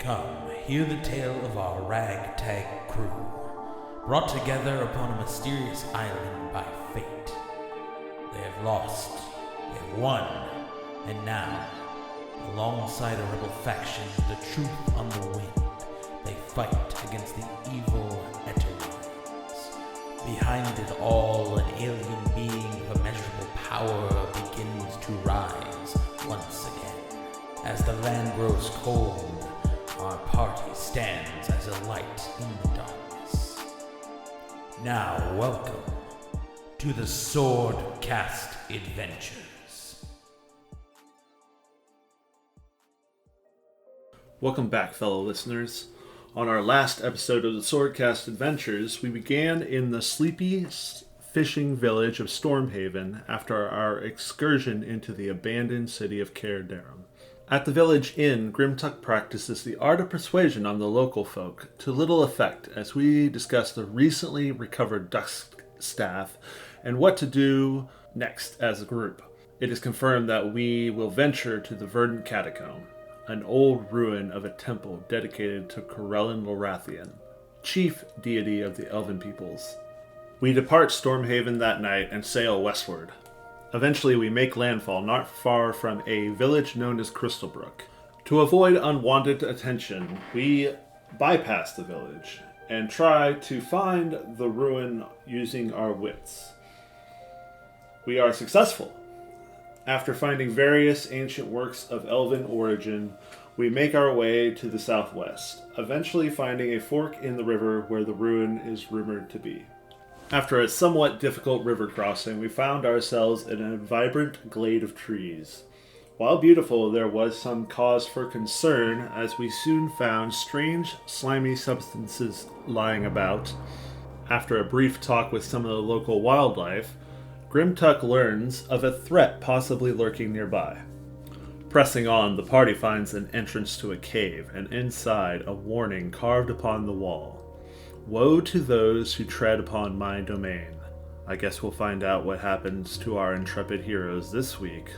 Come, hear the tale of our ragtag crew, brought together upon a mysterious island by fate. They have lost, they have won, and now, alongside a rebel faction, the truth on the wind, they fight against the evil Eterwines. Behind it all, an alien being of immeasurable power begins to rise once again. As the land grows cold, our party stands as a light in the darkness. Now, welcome to the Swordcast Adventures. Welcome back, fellow listeners. On our last episode of the Swordcast Adventures, we began in the sleepy fishing village of Stormhaven after our excursion into the abandoned city of Cairdarum. At the village inn, Grimtuck practices the art of persuasion on the local folk, to little effect as we discuss the recently recovered dusk staff and what to do next as a group. It is confirmed that we will venture to the Verdant Catacombs, an old ruin of a temple dedicated to Corellin Lorathian, chief deity of the Elven peoples. We depart Stormhaven that night and sail westward. Eventually, we make landfall not far from a village known as Crystalbrook. To avoid unwanted attention, we bypass the village and try to find the ruin using our wits. We are successful. After finding various ancient works of elven origin, we make our way to the southwest, eventually finding a fork in the river where the ruin is rumored to be. After a somewhat difficult river crossing, we found ourselves in a vibrant glade of trees. While beautiful, there was some cause for concern as we soon found strange, slimy substances lying about. After a brief talk with some of the local wildlife, Grimtuck learns of a threat possibly lurking nearby. Pressing on, the party finds an entrance to a cave, and inside a warning carved upon the wall. Woe to those who tread upon my domain. I guess we'll find out what happens to our intrepid heroes this week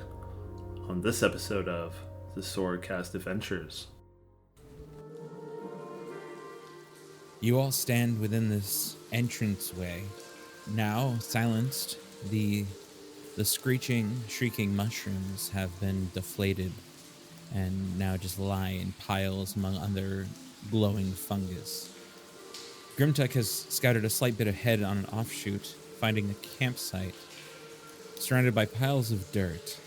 on this episode of the Swordcast Adventures. You all stand within this entranceway. Now silenced, the screeching, shrieking mushrooms have been deflated and now just lie in piles among other glowing fungus. Grimtuck has scouted a slight bit ahead on an offshoot, finding a campsite surrounded by piles of dirt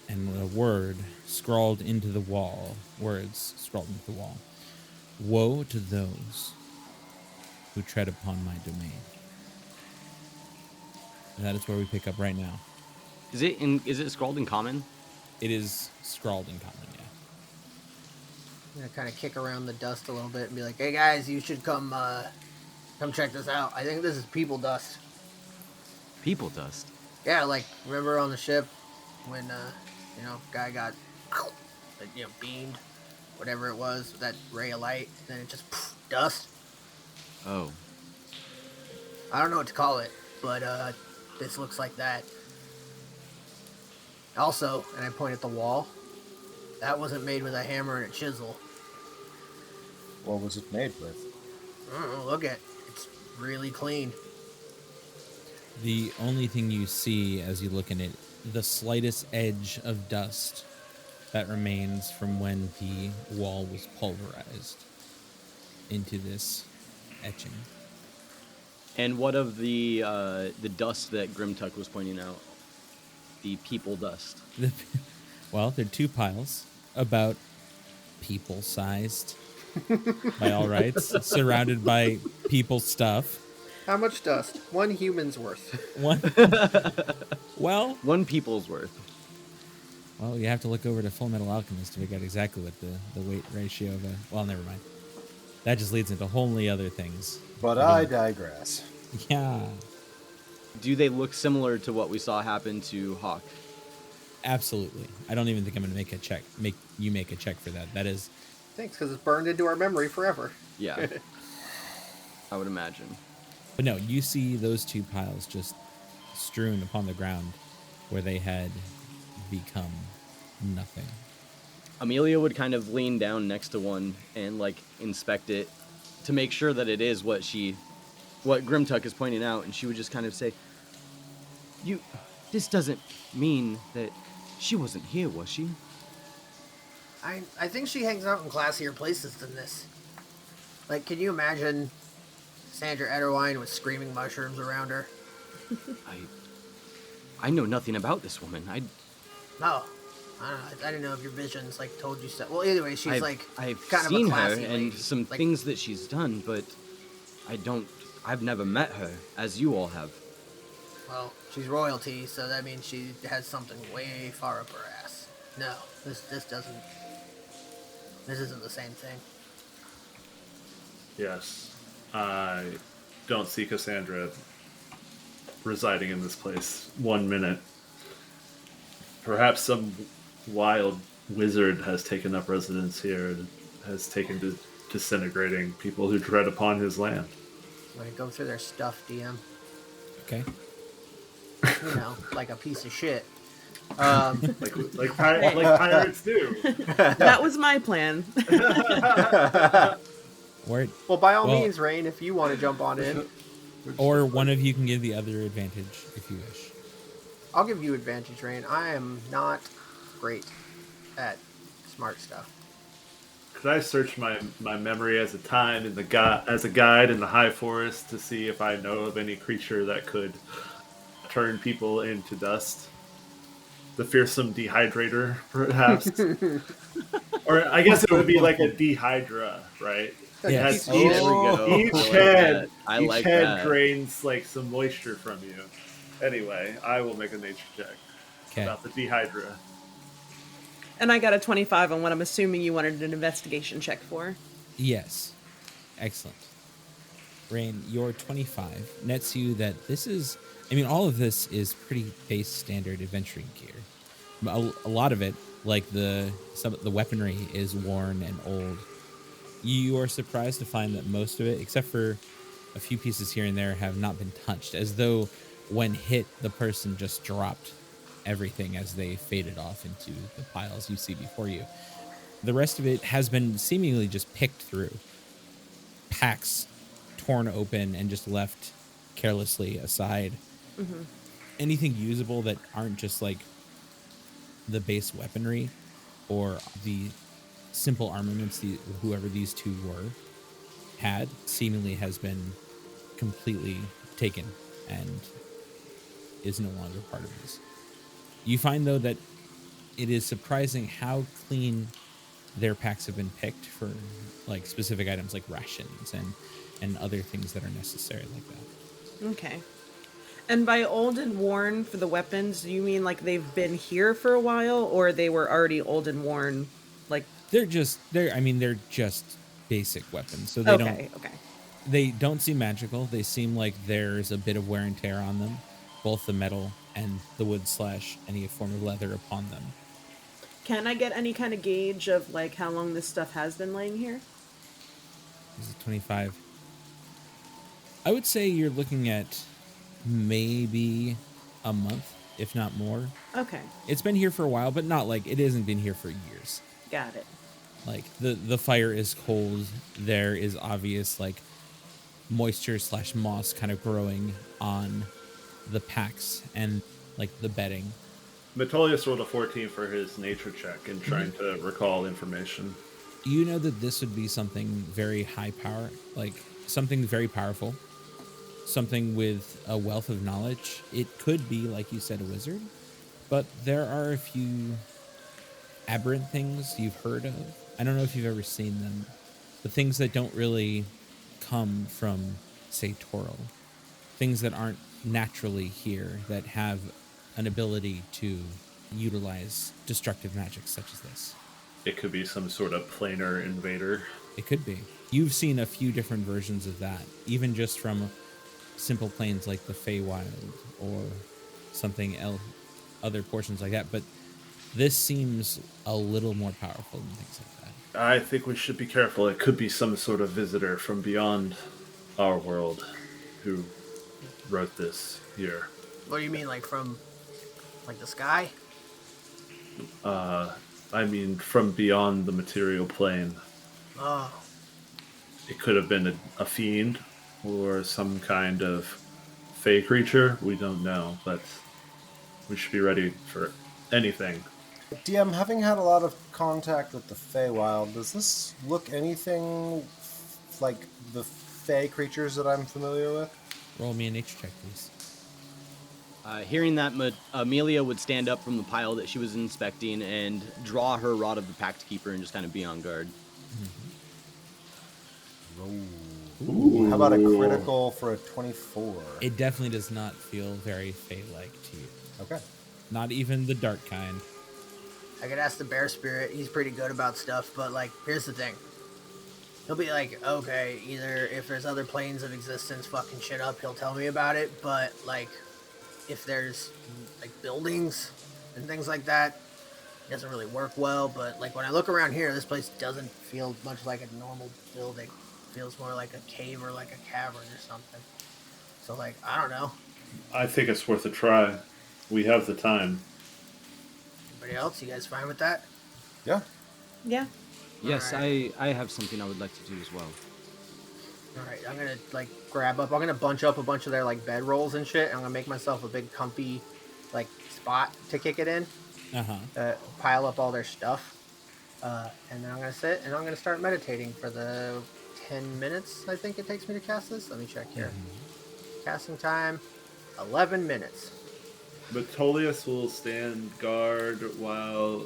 and a word scrawled into the wall. Words scrawled into the wall. Woe to those who tread upon my domain. And that is where we pick up right now. Is it scrawled in common? It is scrawled in common, yeah. I'm gonna kind of kick around the dust a little bit and be like, "Hey guys, you should come check this out. I think this is people dust." People dust? Yeah, like remember on the ship when guy got beamed, whatever it was, that ray of light, and then it just dust. Oh. I don't know what to call it, but this looks like that. Also, and I point at the wall. That wasn't made with a hammer and a chisel. What was it made with? I don't know, look at it. It's really clean. The only thing you see as you look in it, the slightest edge of dust that remains from when the wall was pulverized into this etching. And what of the dust that Grimtuck was pointing out? The people dust. Well, there are two piles, about people-sized, by all rights, surrounded by people stuff. How much dust? One human's worth. One people's worth. Well, you have to look over to Full Metal Alchemist to figure out exactly what the weight ratio of a... Well, never mind. That just leads into wholly other things. But I digress. Yeah. Do they look similar to what we saw happen to Hawk? Absolutely. I don't even think I'm going to make you make a check for that. That is... Thanks, because it's burned into our memory forever. Yeah. I would imagine. But no, you see those two piles just strewn upon the ground where they had become nothing. Amelia would kind of lean down next to one and like inspect it to make sure that it is what Grimtuck is pointing out, and she would just kind of say, this doesn't mean that she wasn't here, was she? I think she hangs out in classier places than this. Like, can you imagine Sandra Ederwine with screaming mushrooms around her? I know nothing about this woman. No. I don't know. I didn't know if your visions, like, told you stuff. Well, either way, she's, I've kind seen of a her classy and lady. some things that she's done, but I've never met her, as you all have. Well, she's royalty, so that means she has something way far up her ass. No, this isn't the same thing. Yes. I don't see Cassandra residing in this place 1 minute. Perhaps some wild wizard has taken up residence here and has taken to disintegrating people who tread upon his land. I'm gonna go through their stuff, DM. Okay. You know, like a piece of shit. Like pirates do. That was my plan. Word. Well, by all Well- means, Rain, if you want to jump on in, Or one of you can give the other advantage if you wish. I'll give you advantage, Rain. I am not great at smart stuff. Could I search my memory as a time in as a guide in the High Forest to see if I know of any creature that could turn people into dust? The fearsome dehydrator, perhaps. Or I guess it would be like a dehydra, right? Yes. There we go. Each head, I each like head that. drains like some moisture from you. Anyway, I will make a nature check Okay. about the dehydra. And I got a 25 on what I'm assuming you wanted an investigation check for. Yes. Excellent. Rain, your 25 nets you that this is, all of this is pretty base standard adventuring gear. A lot of it, like the weaponry, is worn and old. You are surprised to find that most of it, except for a few pieces here and there, have not been touched, as though when hit, the person just dropped everything as they faded off into the piles you see before you. The rest of it has been seemingly just picked through. Packs torn open and just left carelessly aside. Mm-hmm. Anything usable that aren't just like the base weaponry or the simple armaments whoever these two had seemingly has been completely taken and is no longer part of this. You find, though, that it is surprising how clean their packs have been picked for like specific items like rations and other things that are necessary like that. Okay. And by old and worn for the weapons, do you mean like they've been here for a while, or they were already old and worn? Like They're just basic weapons, so they don't seem magical. They seem like there's a bit of wear and tear on them, both the metal and the wood / any form of leather upon them. Can I get any kind of gauge of like how long this stuff has been laying here? This is 25. I would say you're looking at maybe a month, if not more. Okay, It's been here for a while, but not like it hasn't been here for years. got it. Like the fire is cold. There is obvious like moisture / moss kind of growing on the packs and like the bedding. Metolius rolled a 14 for his nature check and trying to recall information. You know that this would be something very high power, like something very powerful, something with a wealth of knowledge. It could be, like you said, a wizard, but there are a few aberrant things you've heard of. I don't know if you've ever seen them, but things that don't really come from, say, Toril. Things that aren't naturally here, that have an ability to utilize destructive magic such as this. It could be some sort of planar invader. It could be. You've seen a few different versions of that, even just from simple planes like the Feywild or something else, other portions like that. But this seems a little more powerful than things like that. I think we should be careful. It could be some sort of visitor from beyond our world who wrote this here. What do you mean, like from, like the sky? I mean, from beyond the material plane. Oh, It could have been a fiend or some kind of fey creature. We don't know, but we should be ready for anything. DM, having had a lot of contact with the Feywild, does this look anything like the Fey creatures that I'm familiar with? Roll me a nature check, please. Hearing that, Amelia would stand up from the pile that she was inspecting and draw her Rod of the Pact Keeper and just kind of be on guard. Ooh, how about a critical for a 24? It definitely does not feel very Fey-like to you. Okay. Not even the dark kind. I could ask the bear spirit. He's pretty good about stuff, but like, here's the thing. He'll be like, okay, either if there's other planes of existence fucking shit up, he'll tell me about it, but like, if there's like buildings and things like that, it doesn't really work well. But like when I look around here, this place doesn't feel much like a normal building. It feels more like a cave or like a cavern or something. So like, I don't know. I think it's worth a try. We have the time. Anybody else? You guys fine with that? Yeah. Yeah. Yes, Alright. I have something I would like to do as well. All right, I'm gonna like grab up. I'm gonna bunch up a bunch of their like bed rolls and shit. I'm gonna make myself a big comfy like spot to kick it in. Pile up all their stuff, and then I'm gonna sit and I'm gonna start meditating for the 10 minutes I think it takes me to cast this. Let me check here. Casting time, 11 minutes. But Tolius will stand guard while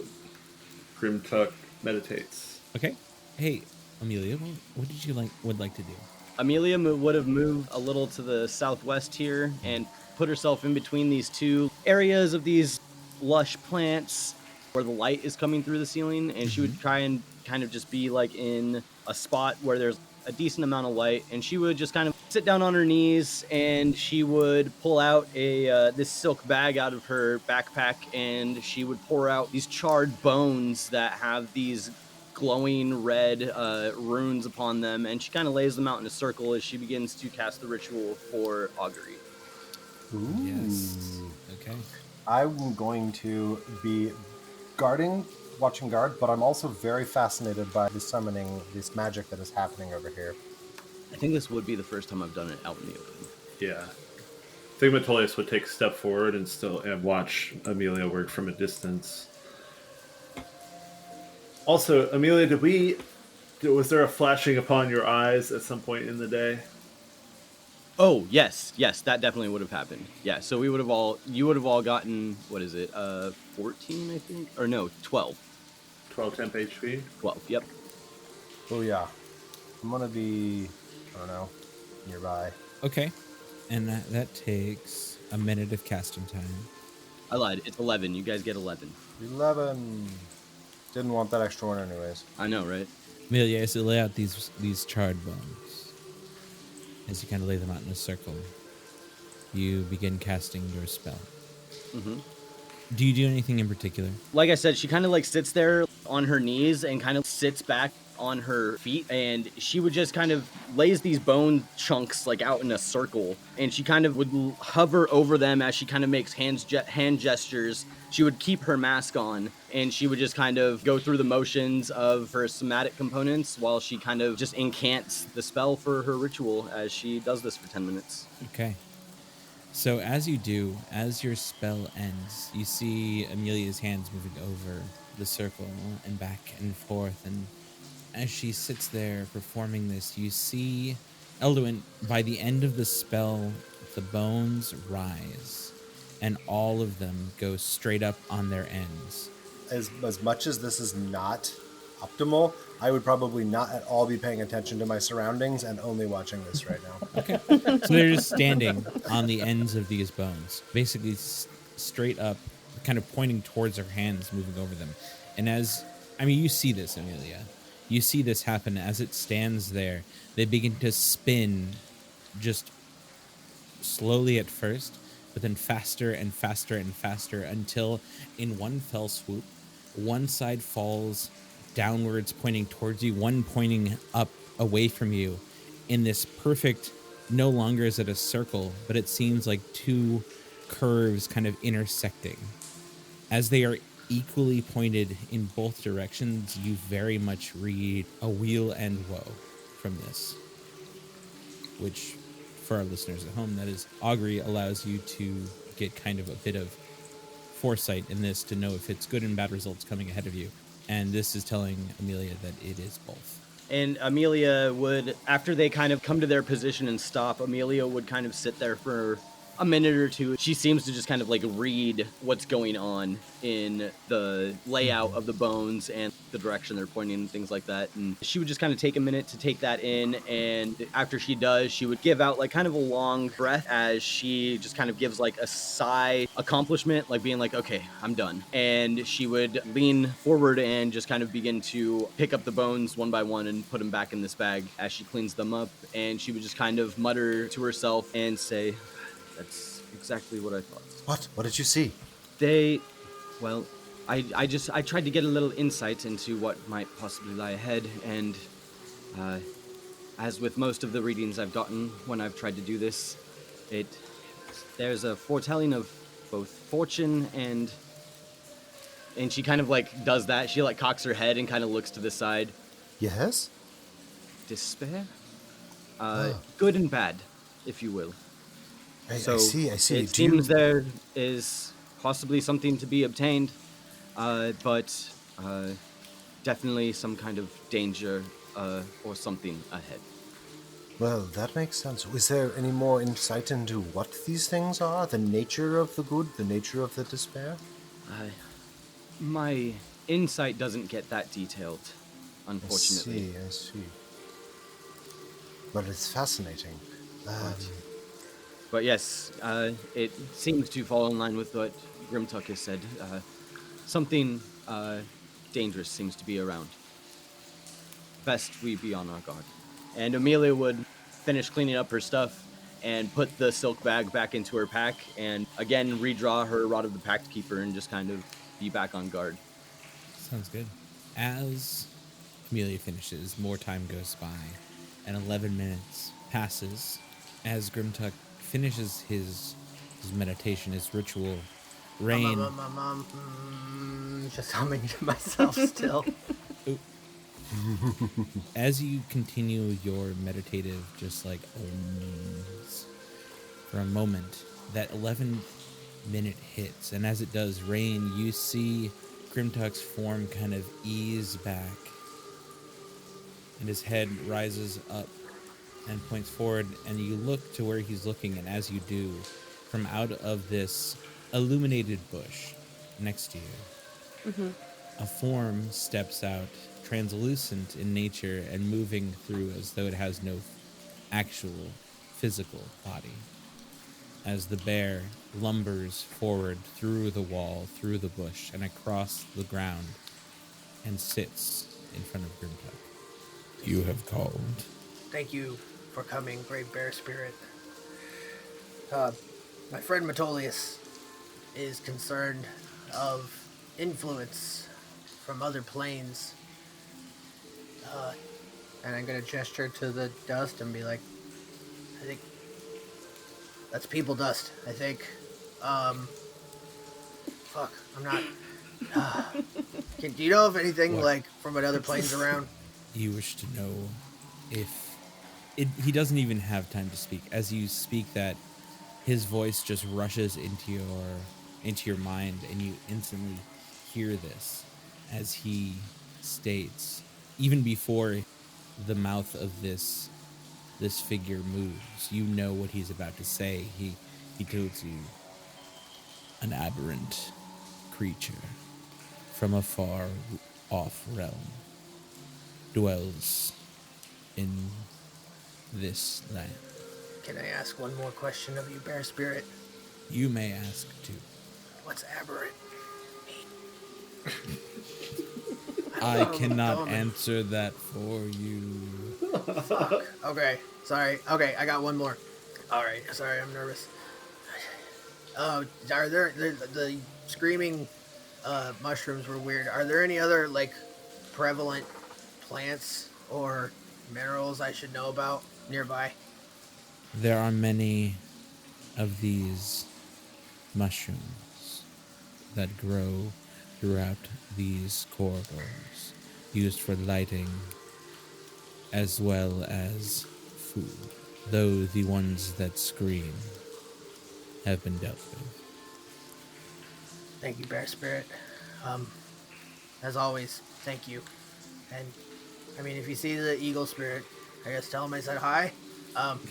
Grimtuck meditates. Okay. Hey, Amelia, what did you would like to do? Amelia would have moved a little to the southwest here and put herself in between these two areas of these lush plants where the light is coming through the ceiling, and she would try and kind of just be like in a spot where there's a decent amount of light, and she would just kind of sit down on her knees and she would pull out a this silk bag out of her backpack, and she would pour out these charred bones that have these glowing red runes upon them, and she kind of lays them out in a circle as she begins to cast the ritual for augury. Ooh. Yes. Okay. I'm going to be watching guard, but I'm also very fascinated by the summoning, this magic that is happening over here. I think this would be the first time I've done it out in the open. Yeah. I think Metolius would take a step forward and watch Amelia work from a distance. Also, Amelia, was there a flashing upon your eyes at some point in the day? Oh, yes, that definitely would have happened. Yeah, so you would have all gotten, what is it, 14, I think? Or no, 12. 12 temp HP? 12, yep. Oh yeah. I'm gonna be, I don't know, nearby. Okay. And that takes a minute of casting time. I lied, it's 11. You guys get 11. 11. Didn't want that extra one anyways. I know, right? Amelia, as you lay out these charred bones, as you kind of lay them out in a circle, you begin casting your spell. Mm-hmm. Do you do anything in particular? Like I said, she kind of like sits there on her knees and kind of sits back on her feet, and she would just kind of lays these bone chunks like out in a circle, and she kind of would hover over them as she kind of makes hand gestures. She would keep her mask on, and she would just kind of go through the motions of her somatic components while she kind of just incants the spell for her ritual as she does this for 10 minutes. Okay. So as you do, as your spell ends, you see Amelia's hands moving over the circle and back and forth, and as she sits there performing this, you see Eldon, by the end of the spell, the bones rise, and all of them go straight up on their ends. As much as this is not optimal, I would probably not at all be paying attention to my surroundings and only watching this right now. Okay. So they're just standing on the ends of these bones, basically straight up, kind of pointing towards her hands, moving over them. And you see this, Amelia. You see this happen as it stands there. They begin to spin just slowly at first, but then faster and faster and faster until in one fell swoop, one side falls downwards pointing towards you, one pointing up away from you in this perfect, no longer is it a circle, but it seems like two curves kind of intersecting. As they are equally pointed in both directions, you very much read a weal and woe from this, which for our listeners at home, that is, augury allows you to get kind of a bit of foresight in this to know if it's good and bad results coming ahead of you. And this is telling Amelia that it is both. And Amelia would, after they kind of come to their position and stop, Amelia would kind of sit there for a minute or two. She seems to just kind of like read what's going on in the layout of the bones and the direction they're pointing and things like that. And she would just kind of take a minute to take that in. And after she does, she would give out like kind of a long breath as she just kind of gives like a sigh accomplishment, like being like, okay, I'm done. And she would lean forward and just kind of begin to pick up the bones one by one and put them back in this bag as she cleans them up. And she would just kind of mutter to herself and say, that's exactly what I thought. What? What did you see? Well, I tried to get a little insight into what might possibly lie ahead, and as with most of the readings I've gotten when I've tried to do this, there's a foretelling of both fortune and she kind of like does that. She like cocks her head and kind of looks to the side. Yes? Despair? Good and bad, if you will. I see. It seems there is possibly something to be obtained, but definitely some kind of danger or something ahead. Well, that makes sense. Is there any more insight into what these things are? The nature of the good, the nature of the despair? My insight doesn't get that detailed, unfortunately. I see. But it's fascinating. But yes, it seems to fall in line with what Grimtuck has said. Something dangerous seems to be around. Best we be on our guard. And Amelia would finish cleaning up her stuff and put the silk bag back into her pack and again redraw her Rod of the Pact Keeper and just kind of be back on guard. Sounds good. As Amelia finishes, more time goes by, and 11 minutes passes as Grimtuck finishes his meditation, his ritual. Rain. Just humming to myself still. As you continue your meditative, just like ohms, for a moment, that 11-minute hits, and as it does, Rain, you see Grimtuck's form kind of ease back, and his head rises up and points forward, and you look to where he's looking, and as you do, from out of this illuminated bush next to you, a form steps out, translucent in nature and moving through as though it has no actual physical body. As the bear lumbers forward through the wall, through the bush, and across the ground, and sits in front of Grimtuck. You have called. Thank you for coming, great bear spirit. My friend Metolius is concerned of influence from other planes. And I'm gonna gesture to the dust and be like, I think that's people dust. I think, fuck, I'm not, do you know if anything, What? like, from another plane's around? You wish to know if... he doesn't even have time to speak. As you speak that, his voice just rushes into your mind, and you instantly hear this as he states, even before the mouth of this figure moves, you know what he's about to say. He tells you, an aberrant creature from a far off realm dwells in this land. Can I ask one more question of you, bear spirit? You may ask too. What's aberrant mean? I cannot answer that for you. Fuck. Okay, sorry. Okay, I got one more. Alright, sorry, I'm nervous. Are there the screaming mushrooms were weird. Are there any other, like, prevalent plants or minerals I should know about nearby? There are many of these mushrooms that grow throughout these corridors, used for lighting as well as food, though the ones that scream have been dealt with. Thank you, Bear Spirit. As always, thank you. And, I mean, if you see the Eagle Spirit, I guess tell him I said hi.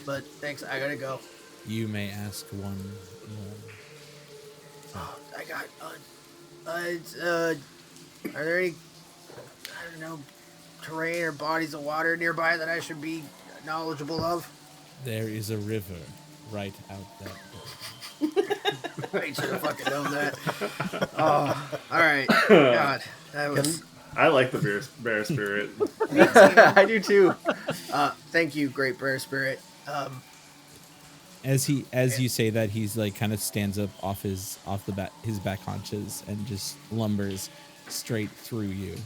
But thanks, I gotta go. You may ask one more. Oh, I got, are there any, I don't know, terrain or bodies of water nearby that I should be knowledgeable of? There is a river right out that way. I should have fucking known that. Oh, alright. God, that was... I like the bear spirit. I do too. Thank you, great Bear Spirit. As you say that, he's like kind of stands up off his back haunches and just lumbers straight through you.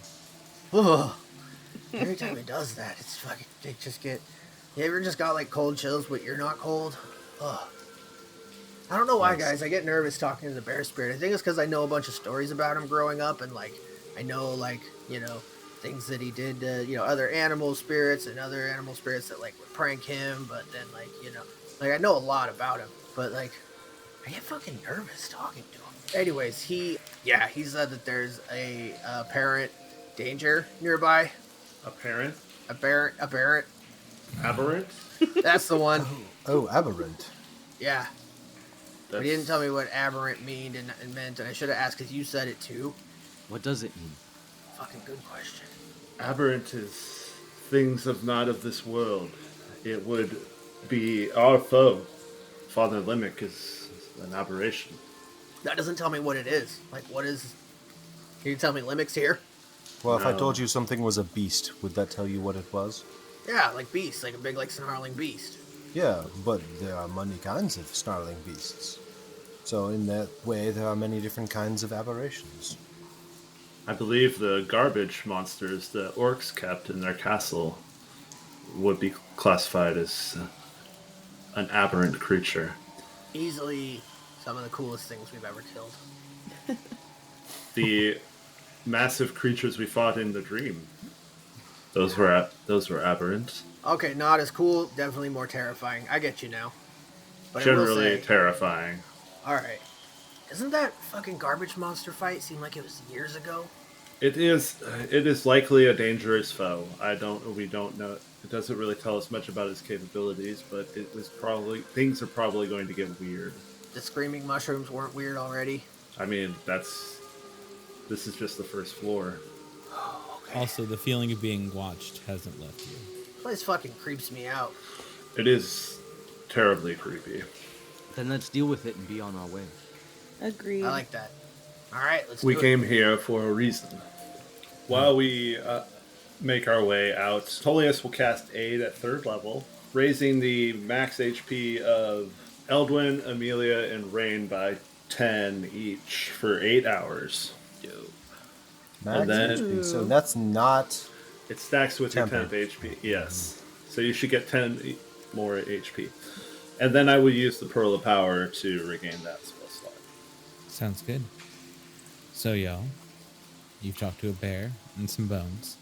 Ugh. Every time he does that, it's fucking, it just get... You ever just got like cold chills, but you're not cold? Ugh. I don't know why, guys. I get nervous talking to the Bear Spirit. I think it's because I know a bunch of stories about him growing up, and like I know like, you know, things that he did to, you know, other animal spirits and other animal spirits that like would prank him, but then like, you know, like I know a lot about him, but like I get fucking nervous talking to him. Anyways, he said that there's a apparent danger nearby. Apparent? Aberrant. Aberrant? That's the one. Oh, aberrant. Yeah. But he didn't tell me what aberrant meant, and I should have asked because you said it too. What does it mean? Fucking good question. Aberrant is things not of this world. It would be our foe. Father Limerick is an aberration. That doesn't tell me what it is. Like, what is... Can you tell me Limerick's here? Well, if I No. told you something was a beast, would that tell you what it was? Yeah, like beast. Like a big, like, snarling beast. Yeah, but there are many kinds of snarling beasts. So in that way, there are many different kinds of aberrations. I believe the garbage monsters the orcs kept in their castle would be classified as an aberrant creature. Easily some of the coolest things we've ever killed. The massive creatures we fought in the dream, those were aberrant. Okay, not as cool. Definitely more terrifying. I get you now. But I will Generally say, terrifying. alright. Doesn't that fucking garbage monster fight seem like it was years ago? It is likely a dangerous foe. We don't know. It doesn't really tell us much about his capabilities, but things are probably going to get weird. The screaming mushrooms weren't weird already. I mean, this is just the first floor. Also, the feeling of being watched hasn't left you. This place fucking creeps me out. It is terribly creepy. Then let's deal with it and be on our way. Agreed. I like that. Alright, let's We do came it. here for a reason. While we make our way out, Tolius will cast Aid at 3rd level, raising the max HP of Eldon, Amelia, and Rain by 10 each for 8 hours. Max And then- HP, so that's not... It stacks with your Tempered. 10th HP. Yes. So you should get 10 more HP. And then I will use the Pearl of Power to regain that spell slot. Sounds good. So, y'all, you've talked to a bear and some bones.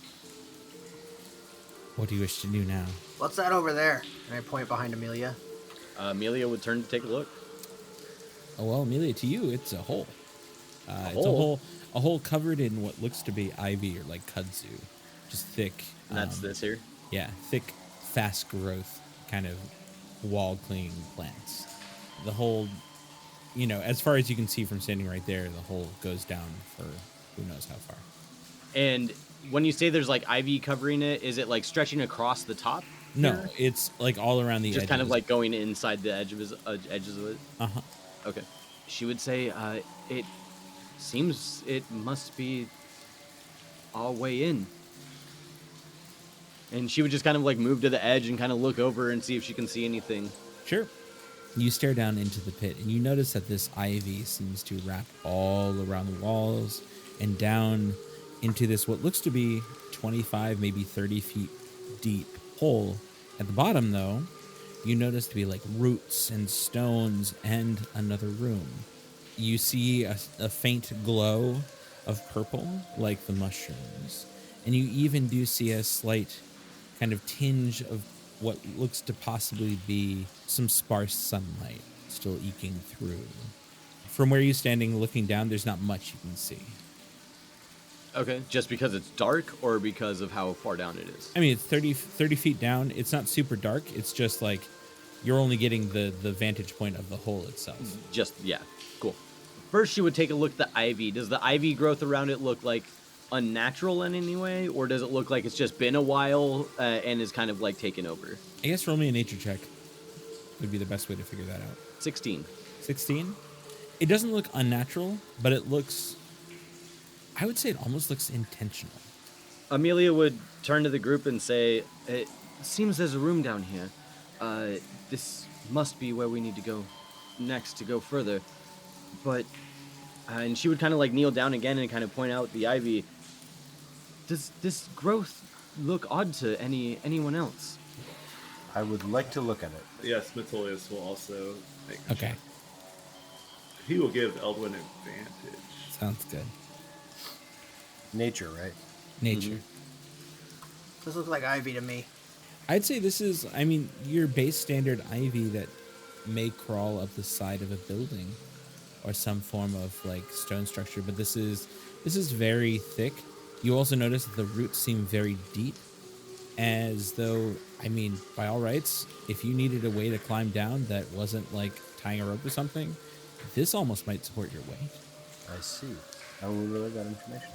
What do you wish to do now? What's that over there? And I point behind Amelia. Amelia would turn to take a look. Oh, well, Amelia, to you, it's a hole. It's hole? a hole covered in what looks to be ivy or like kudzu. Just thick. And that's this here. Yeah, thick, fast growth kind of wall clinging plants. The hole, you know, as far as you can see from standing right there, the hole goes down for who knows how far. And when you say there's like ivy covering it, is it like stretching across the top? No, here? it's like all around the Just edges. kind of like going inside the edges of it. Uh-huh. Okay. She would say, it seems it must be our way in. And she would just kind of like move to the edge and kind of look over and see if she can see anything. Sure. You stare down into the pit, and you notice that this ivy seems to wrap all around the walls and down into this what looks to be 25, maybe 30 feet deep hole. At the bottom, though, you notice to be like roots and stones and another room. You see a faint glow of purple, like the mushrooms. And you even do see a slight kind of tinge of what looks to possibly be some sparse sunlight still eking through. From where you're standing looking down, there's not much you can see. Okay, just because it's dark or because of how far down it is? I mean, it's 30 feet down. It's not super dark. It's just like you're only getting the vantage point of the hole itself. Just, yeah, cool. First, she would take a look at the ivy. Does the ivy growth around it look like unnatural in any way? Or does it look like it's just been a while and is kind of like taken over? I guess roll me a nature check would be the best way to figure that out. 16. 16? It doesn't look unnatural, but it looks... I would say it almost looks intentional. Amelia would turn to the group and say, "It seems there's a room down here. This must be where we need to go next to go further." But, and she would kind of like kneel down again and kind of point out the ivy. Does this growth look odd to anyone else? I would like to look at it. Yes, Metolius will also make a Okay. check. He will give Eldwin advantage. Sounds good. Nature, right? Nature. This looks like ivy to me. I'd say this is, I mean, your base standard ivy that may crawl up the side of a building or some form of like stone structure, but this is very thick. You also notice that the roots seem very deep, as though, I mean, by all rights, if you needed a way to climb down that wasn't like tying a rope or something, this almost might support your weight. I see. I will relay that information.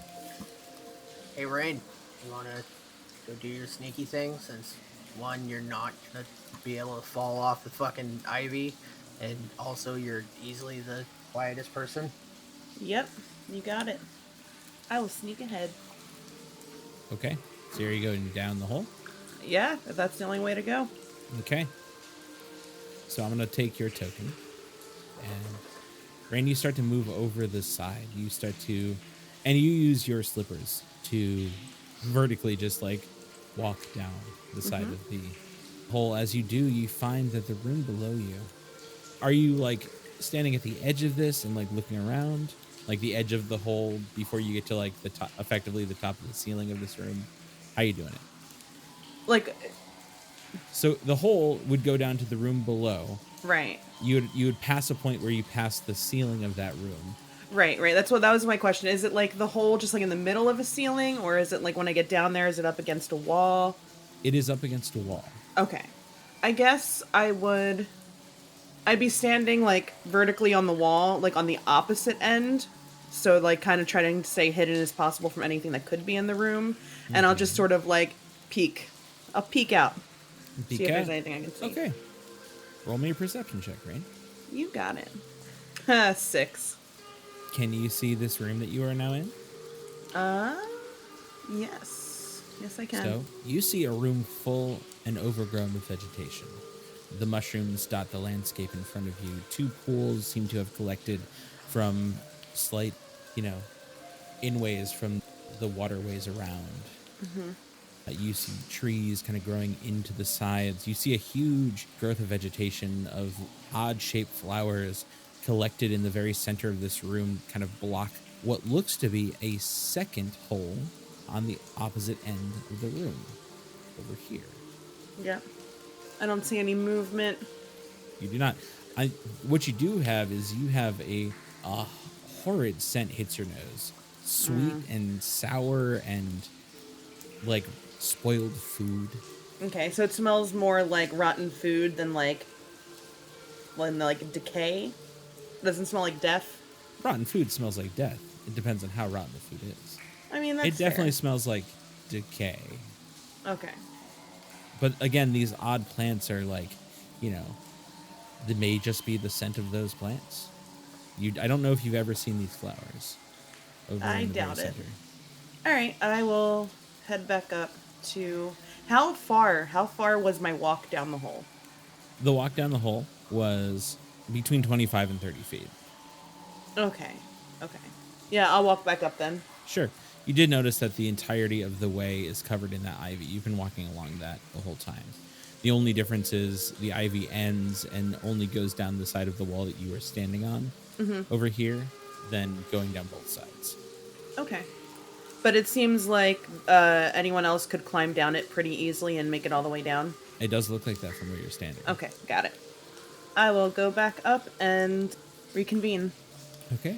Hey, Rain, you want to go do your sneaky thing since, one, you're not going to be able to fall off the fucking ivy, and also you're easily the quietest person? Yep, you got it. I will sneak ahead. Okay, so here you go down the hole. Yeah, if that's the only way to go. Okay. So I'm going to take your token. And Rain, you start to move over the side. You start to, and you use your slippers to vertically just like walk down the side of the hole. As you do, you find that the room below you, are you like standing at the edge of this and like looking around, like the edge of the hole before you get to like the top, effectively the top of the ceiling of this room? How are you doing it? Like, So the hole would go down to the room below. right. You would pass a point where you pass the ceiling of that room. Right. That was my question. Is it like the hole just like in the middle of a ceiling, or is it like when I get down there, is it up against a wall? It is up against a wall. Okay. I guess I'd be standing like vertically on the wall, like on the opposite end. So like kind of trying to stay hidden as possible from anything that could be in the room. And I'll just sort of like peek. I'll peek out. Peek see if out? there's anything I can see. Okay. Roll me a perception check, Rain. You got it. 6. Can you see this room that you are now in? Yes. Yes, I can. So you see a room full and overgrown with vegetation. The mushrooms dot the landscape in front of you. 2 pools seem to have collected from slight, inways from the waterways around. You see trees kind of growing into the sides. You see a huge growth of vegetation of odd-shaped flowers collected in the very center of this room, kind of block what looks to be a second hole on the opposite end of the room, over here. Yeah. I don't see any movement. You do not. What you do have is you have a horrid scent hits your nose. Sweet and sour and like spoiled food. Okay, so it smells more like rotten food than like decay. Doesn't smell like death. Rotten food smells like death. It depends on how rotten the food is. I mean, that's It definitely fair. smells like decay. Okay. But again, these odd plants are like, they may just be the scent of those plants. I don't know if you've ever seen these flowers. Over I in the very doubt it. center. All right, I will head back up to... How far was my walk down the hole? The walk down the hole was between 25 and 30 feet. Okay. Yeah, I'll walk back up then. Sure. You did notice that the entirety of the way is covered in that ivy. You've been walking along that the whole time. The only difference is the ivy ends and only goes down the side of the wall that you were standing on over here, then going down both sides. Okay. But it seems like anyone else could climb down it pretty easily and make it all the way down. It does look like that from where you're standing. Okay, got it. I will go back up and reconvene. Okay.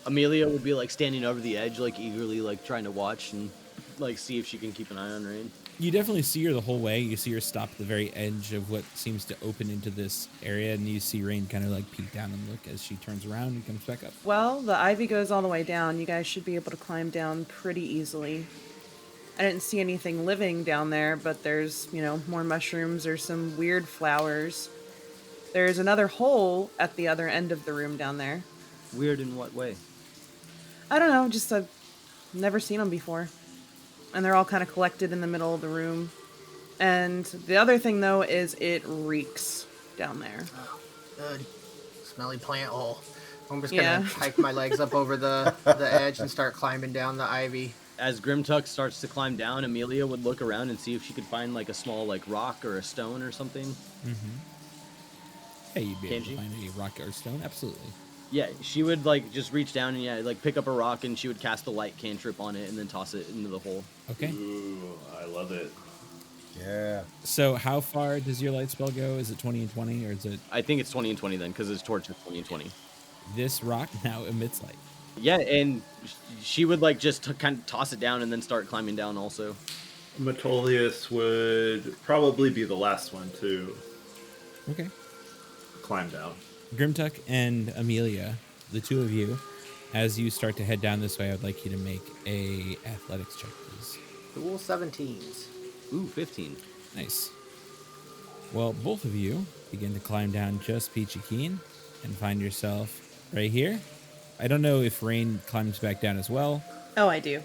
Amelia would be like standing over the edge, like eagerly, like trying to watch and like see if she can keep an eye on Rain. You definitely see her the whole way. You see her stop at the very edge of what seems to open into this area, and you see Rain kind of like peek down and look as she turns around and comes back up. Well, the ivy goes all the way down. You guys should be able to climb down pretty easily. I didn't see anything living down there, but there's, more mushrooms or some weird flowers. There's another hole at the other end of the room down there. Weird in what way? I don't know, just I've never seen them before. And they're all kind of collected in the middle of the room. And the other thing, though, is it reeks down there. Oh, good. Smelly plant hole. I'm just gonna Yeah. hike my legs up over the edge and start climbing down the ivy. As Grimtuck starts to climb down, Amelia would look around and see if she could find like a small like rock or a stone or something. Mm-hmm. Hey, you'd be able to find a rock or stone? Absolutely. Yeah, she would like just reach down and like pick up a rock and she would cast a light cantrip on it and then toss it into the hole. Okay. Ooh, I love it. Yeah. So how far does your light spell go? Is it 20 and 20, or is it... I think it's 20 and 20 then, because it's torch is 20 and 20. This rock now emits light. Yeah, and she would like just kind of toss it down and then start climbing down also. Metolius would probably be the last one to Okay. climb down. Grimtuck and Amelia, the two of you, as you start to head down this way, I would like you to make a athletics check, please. Cool 17s. Ooh, 15. Nice. Well, both of you begin to climb down just peachy keen and find yourself right here. I don't know if Rain climbs back down as well. Oh, I do.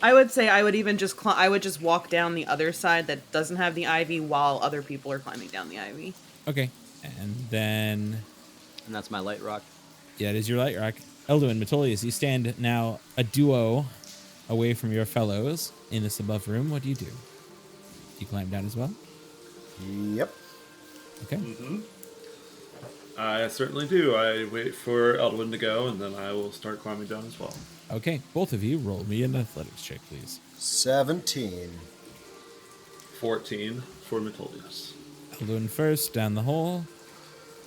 I would say I would even just I would just walk down the other side that doesn't have the ivy while other people are climbing down the ivy. Okay. And then... And that's my light rock. Yeah, it is your light rock. Eldon and Metolius, you stand now a duo away from your fellows in this above room. What do you do? Do you climb down as well? Yep. Okay. Mm-hmm. I certainly do. I wait for Eldon to go, and then I will start climbing down as well. Okay, both of you roll me an athletics check, please. 17. 14 for Metolius. Eldon first, down the hole,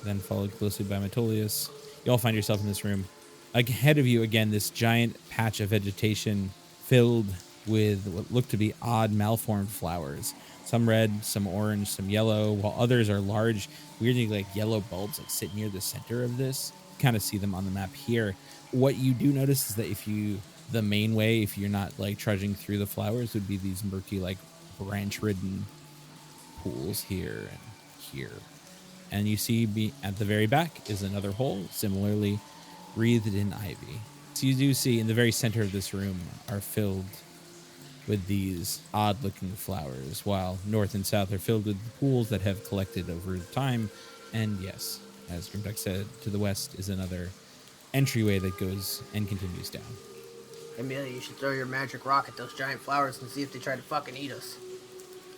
then followed closely by Metolius. You all find yourself in this room. Ahead of you, again, this giant patch of vegetation filled with what look to be odd, malformed flowers. Some red, some orange, some yellow, while others are large, weirdly like yellow bulbs that sit near the center of this. You kind of see them on the map here. What you do notice is that the main way, if you're not like trudging through the flowers, would be these murky, like branch-ridden pools here and here. And you see at the very back is another hole, similarly wreathed in ivy. So you do see in the very center of this room are filled with these odd-looking flowers, while north and south are filled with pools that have collected over time. And yes, as Grimtuck said, to the west is another entryway that goes and continues down. Amelia, you should throw your magic rock at those giant flowers and see if they try to fucking eat us.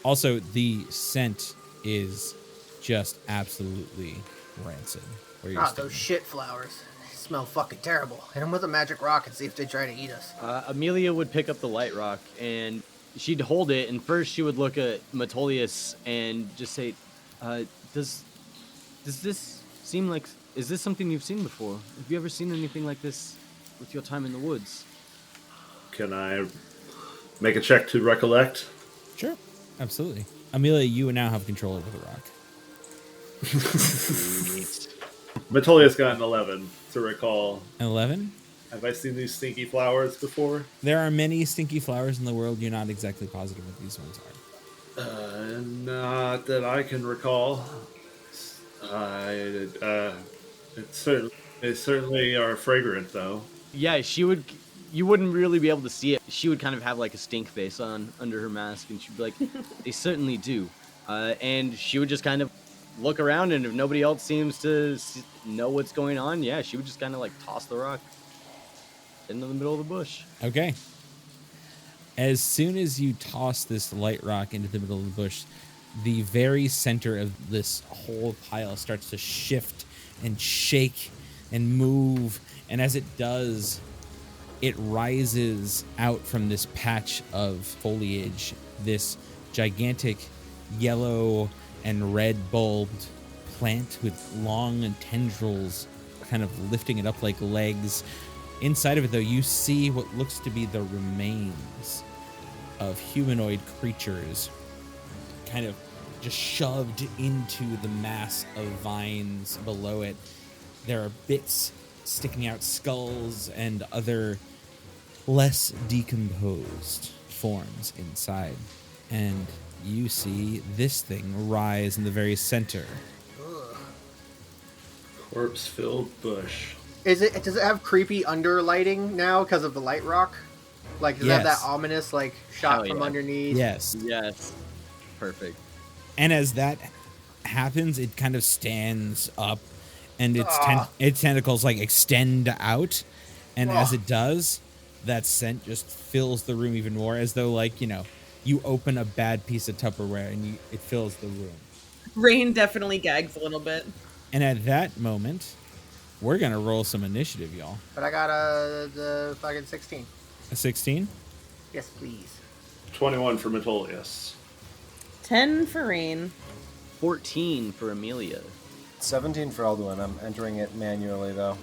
Also, the scent is just absolutely rancid. Where you're Ah, standing. those shit flowers. They smell fucking terrible. Hit them with a magic rock and see if they try to eat us. Amelia would pick up the light rock and she'd hold it, and first she would look at Metolius and just say, does this seem like, is this something you've seen before? Have you ever seen anything like this with your time in the woods? Can I make a check to recollect? Sure, absolutely. Amelia, you now have control over the rock. Metolius got an 11 to recall. An 11? Have I seen these stinky flowers before? There are many stinky flowers in the world. You're not exactly positive what these ones are. Not that I can recall. They certainly are fragrant, though. Yeah, you wouldn't really be able to see it. She would kind of have like a stink face on under her mask, and she'd be like, they certainly do. And she would just kind of look around, and if nobody else seems to know what's going on, yeah, she would just kind of like toss the rock into the middle of the bush. Okay. As soon as you toss this light rock into the middle of the bush, the very center of this whole pile starts to shift and shake and move. And as it does, it rises out from this patch of foliage, this gigantic yellow and red bulbed plant with long tendrils kind of lifting it up like legs. Inside of it, though, you see what looks to be the remains of humanoid creatures kind of just shoved into the mass of vines below it. There are bits sticking out, skulls and other less decomposed forms inside. And you see this thing rise in the very center. Corpse-filled bush. Does it have creepy under lighting now because of the light rock? Like, does it have that Yes. ominous, like, shot Hell from yeah. underneath? Yes. Yes. Perfect. And as that happens, it kind of stands up and its tentacles like extend out. And as it does, that scent just fills the room even more, as though, like, you open a bad piece of Tupperware and it fills the room. Rain definitely gags a little bit. And at that moment, we're going to roll some initiative, y'all. But I got the fucking 16. A 16? Yes, please. 21 for Metolius. 10 for Rain. 14 for Amelia. 17 for Eldon. I'm entering it manually, though.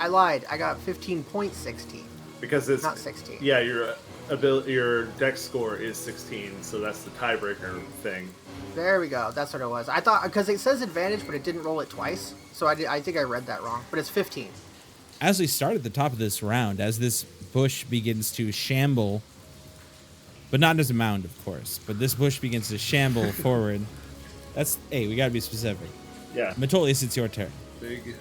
I lied. I got 15.16. Because it's Not 16. Yeah, your dex score is 16, so that's the tiebreaker thing. There we go. That's what it was. I thought, because it says advantage, but it didn't roll it twice. So I think I read that wrong. But it's 15. As we start at the top of this round, as this bush begins to shamble, but not as a mound, of course, but this bush begins to shamble forward. We gotta be specific. Yeah. Metolius, it's your turn. Big,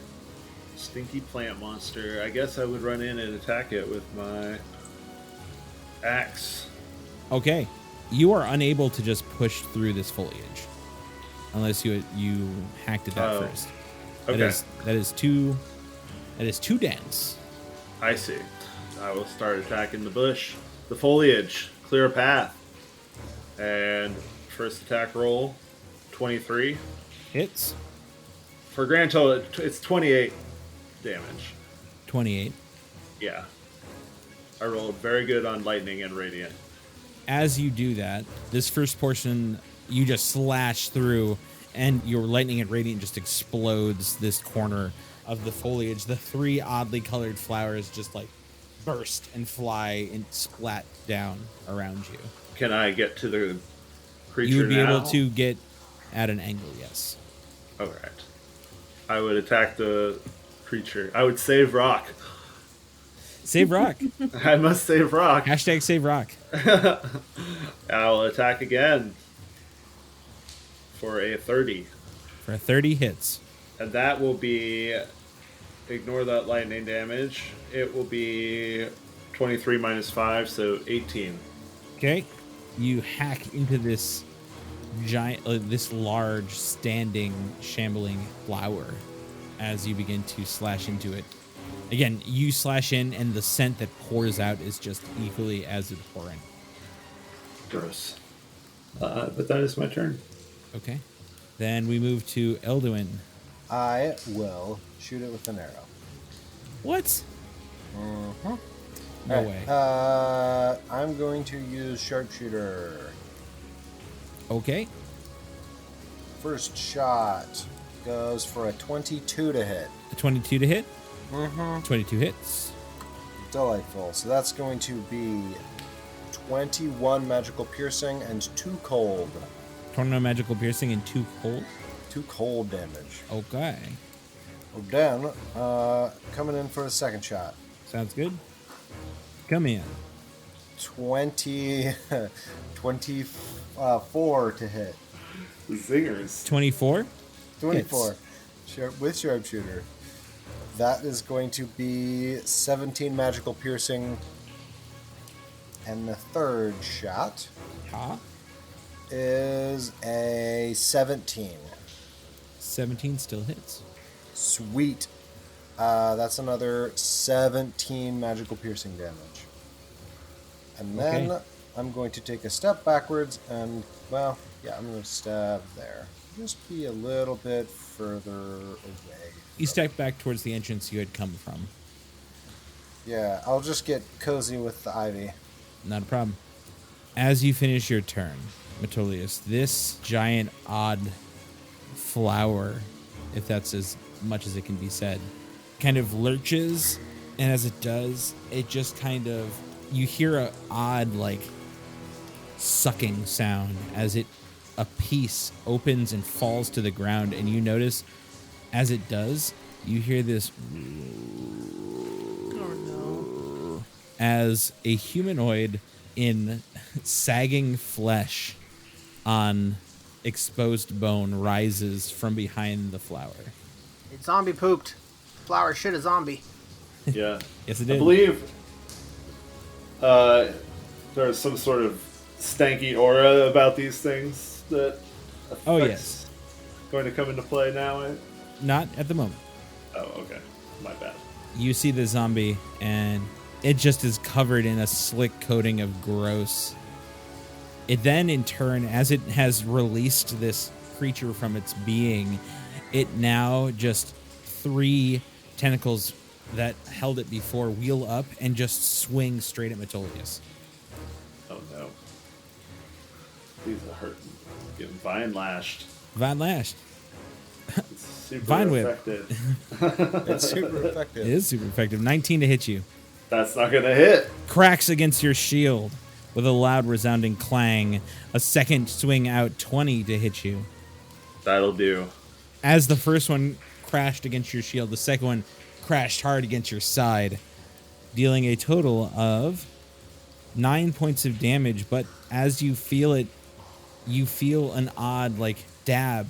stinky plant monster. I guess I would run in and attack it with my axe. Okay. You are unable to just push through this foliage. Unless you hacked at that first. Okay. That is too dense. I see. I will start attacking the bush. The foliage. Clear a path. And first attack roll, 23. Hits. For grand total, it's 28 damage. 28. Yeah. I rolled very good on lightning and radiant. As you do that, this first portion, you just slash through, and your lightning and radiant just explodes this corner of the foliage. The 3 oddly colored flowers just like burst and fly and splat down around you. Can I get to the creature You would be now? able to get at an angle, yes. All right. I would attack the creature. I would save rock. Save rock. I must save rock. Hashtag save rock. I'll attack again for a 30. For 30 hits. And that will be, ignore that lightning damage, it will be 23 minus 5, so 18. Okay. You hack into this giant, this large, standing, shambling flower as you begin to slash into it. Again, you slash in, and the scent that pours out is just equally as abhorrent. Gross. But that is my turn. Okay. Then we move to Eldon. I will shoot it with an arrow. What? Mm-hmm. No way. I'm going to use sharpshooter. Okay. First shot goes for a 22 to hit. A 22 to hit. Mm-hmm. 22 hits. Delightful. So that's going to be 21 magical piercing and 2 cold. 21 magical piercing and 2 cold. 2 cold damage. Okay. Then, coming in for the second shot. Sounds good. Come in. 24 to hit. Zingers. 24. 24. With sharpshooter. That is going to be 17 magical piercing. And the third shot Ha. is a 17. 17 still hits. Sweet. That's another 17 magical piercing damage. And then Okay. I'm going to take a step backwards and, I'm going to stab there. Just be a little bit further away. You step back towards the entrance you had come from. Yeah, I'll just get cozy with the ivy. Not a problem. As you finish your turn, Metolius, this giant odd flower, if that's as much as it can be said, kind of lurches, and as it does, it just kind of, you hear a odd like sucking sound as a piece opens and falls to the ground, and you notice as it does, you hear this as a humanoid in sagging flesh on exposed bone rises from behind the flower. It zombie pooped. Flower shit a zombie. Yeah. Yes, it I did. believe there's some sort of stanky aura about these things that Oh, affects- going to come into play now. Not at the moment. Oh, okay. My bad. You see the zombie, and it just is covered in a slick coating of gross. It then, in turn, as it has released this creature from its being, it now just 3 tentacles that held it before wheel up and just swing straight at Metolius. Oh no. These are hurting. Getting vine lashed. Vine lashed. It's super Vine whip. effective. It's super It effective. is super effective. 19 to hit you. That's not gonna hit. Cracks against your shield with a loud resounding clang. A second swing out, 20 to hit you. That'll do. As the first one crashed against your shield, the second one crashed hard against your side, dealing a total of 9 points of damage. But as you feel it, you feel an odd, like, dab,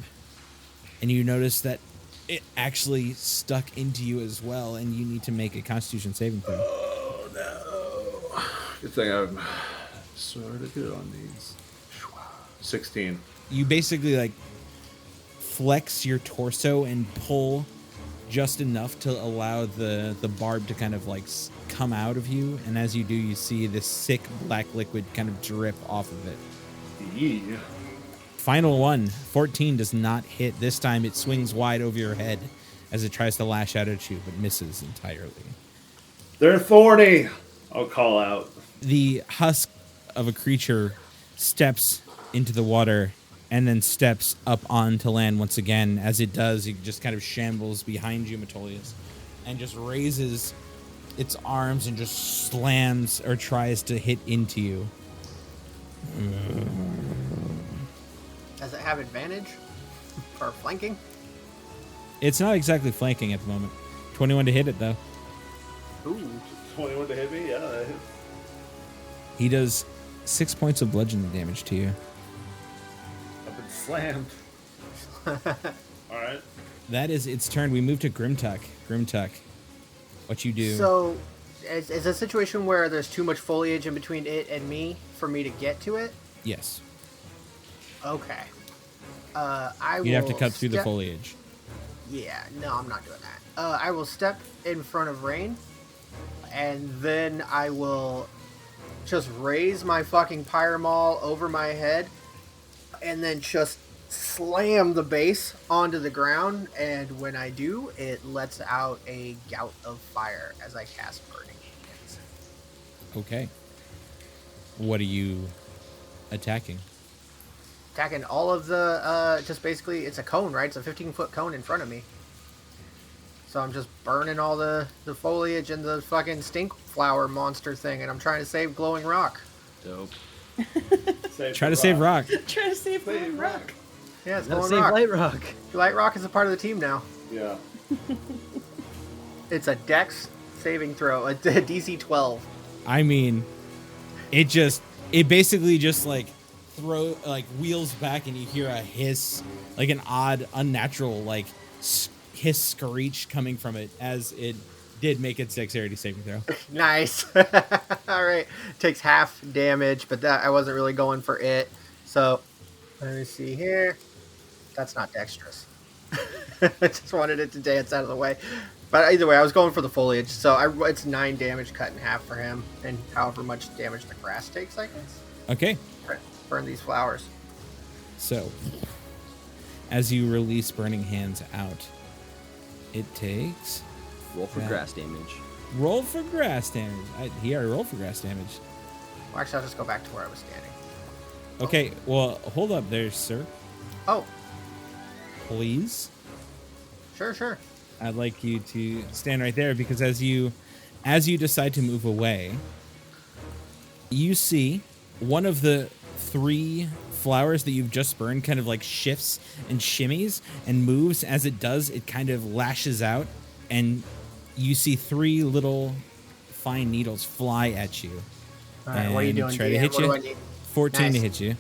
and you notice that it actually stuck into you as well, and you need to make a Constitution saving throw. Oh no. Good thing I'm sort of good on these. 16. You basically, like, flex your torso and pull just enough to allow the barb to kind of, like, come out of you, and as you do, you see this sick black liquid kind of drip off of it. Yeah. Final one, 14 does not hit. This time it swings wide over your head as it tries to lash out at you, but misses entirely. They're thorny. I'll call out. The husk of a creature steps into the water and then steps up onto land once again. As it does, it just kind of shambles behind you, Metolius, and just raises its arms and just slams or tries to hit into you. Does it have advantage for flanking? It's not exactly flanking at the moment. 21 to hit it, though. Ooh. 21 to hit me? Yeah, that hits. He does 6 points of bludgeoning damage to you. I've been slammed. Alright. That is its turn. We move to Grimtuck. Grimtuck, what you do? So, is a situation where there's too much foliage in between it and me for me to get to it? Yes. Okay. I will You'd have to cut through the step- foliage. Yeah, no, I'm not doing that. I will step in front of Rain, and then I will just raise my fucking Pyramol over my head, and then just slam the base onto the ground, and when I do, it lets out a gout of fire as I cast Burning Hands. Okay. What are you attacking? Attacking all of the, just basically, it's a cone, right? It's a 15-foot cone in front of me. So I'm just burning all the foliage and the fucking stink flower monster thing, and I'm trying to save Glowing Rock. Dope. Try to save Rock. Try to save the rock. Yeah, it's Gotta Glowing save Rock. Light Rock. Light Rock is a part of the team now. Yeah. It's a Dex saving throw, a DC 12. I mean, it basically just like wheels back, and you hear a hiss, like an odd, unnatural, like hiss screech coming from it as it did make its dexterity saving throw. Nice. All right. Takes half damage, but that I wasn't really going for it. So let me see here. That's not dexterous. I just wanted it to dance out of the way. But either way, I was going for the foliage. So it's 9 damage cut in half for him, and however much damage the grass takes, I guess. Okay. Burn these flowers. So, as you release Burning Hands out, it takes Roll for That- grass damage. Roll for grass damage. He already rolled for grass damage. Well, actually, I'll just go back to where I was standing. Okay, well, hold up there, sir. Oh, Please. sure. I'd like you to stand right there because as you decide to move away, you see one of the 3 flowers that you've just burned kind of like shifts and shimmies and moves. As it does, it kind of lashes out, and you see 3 little fine needles fly at you. All right, what are you and doing, try to DM? hit What you. do I need? 14 to Nice. hit you.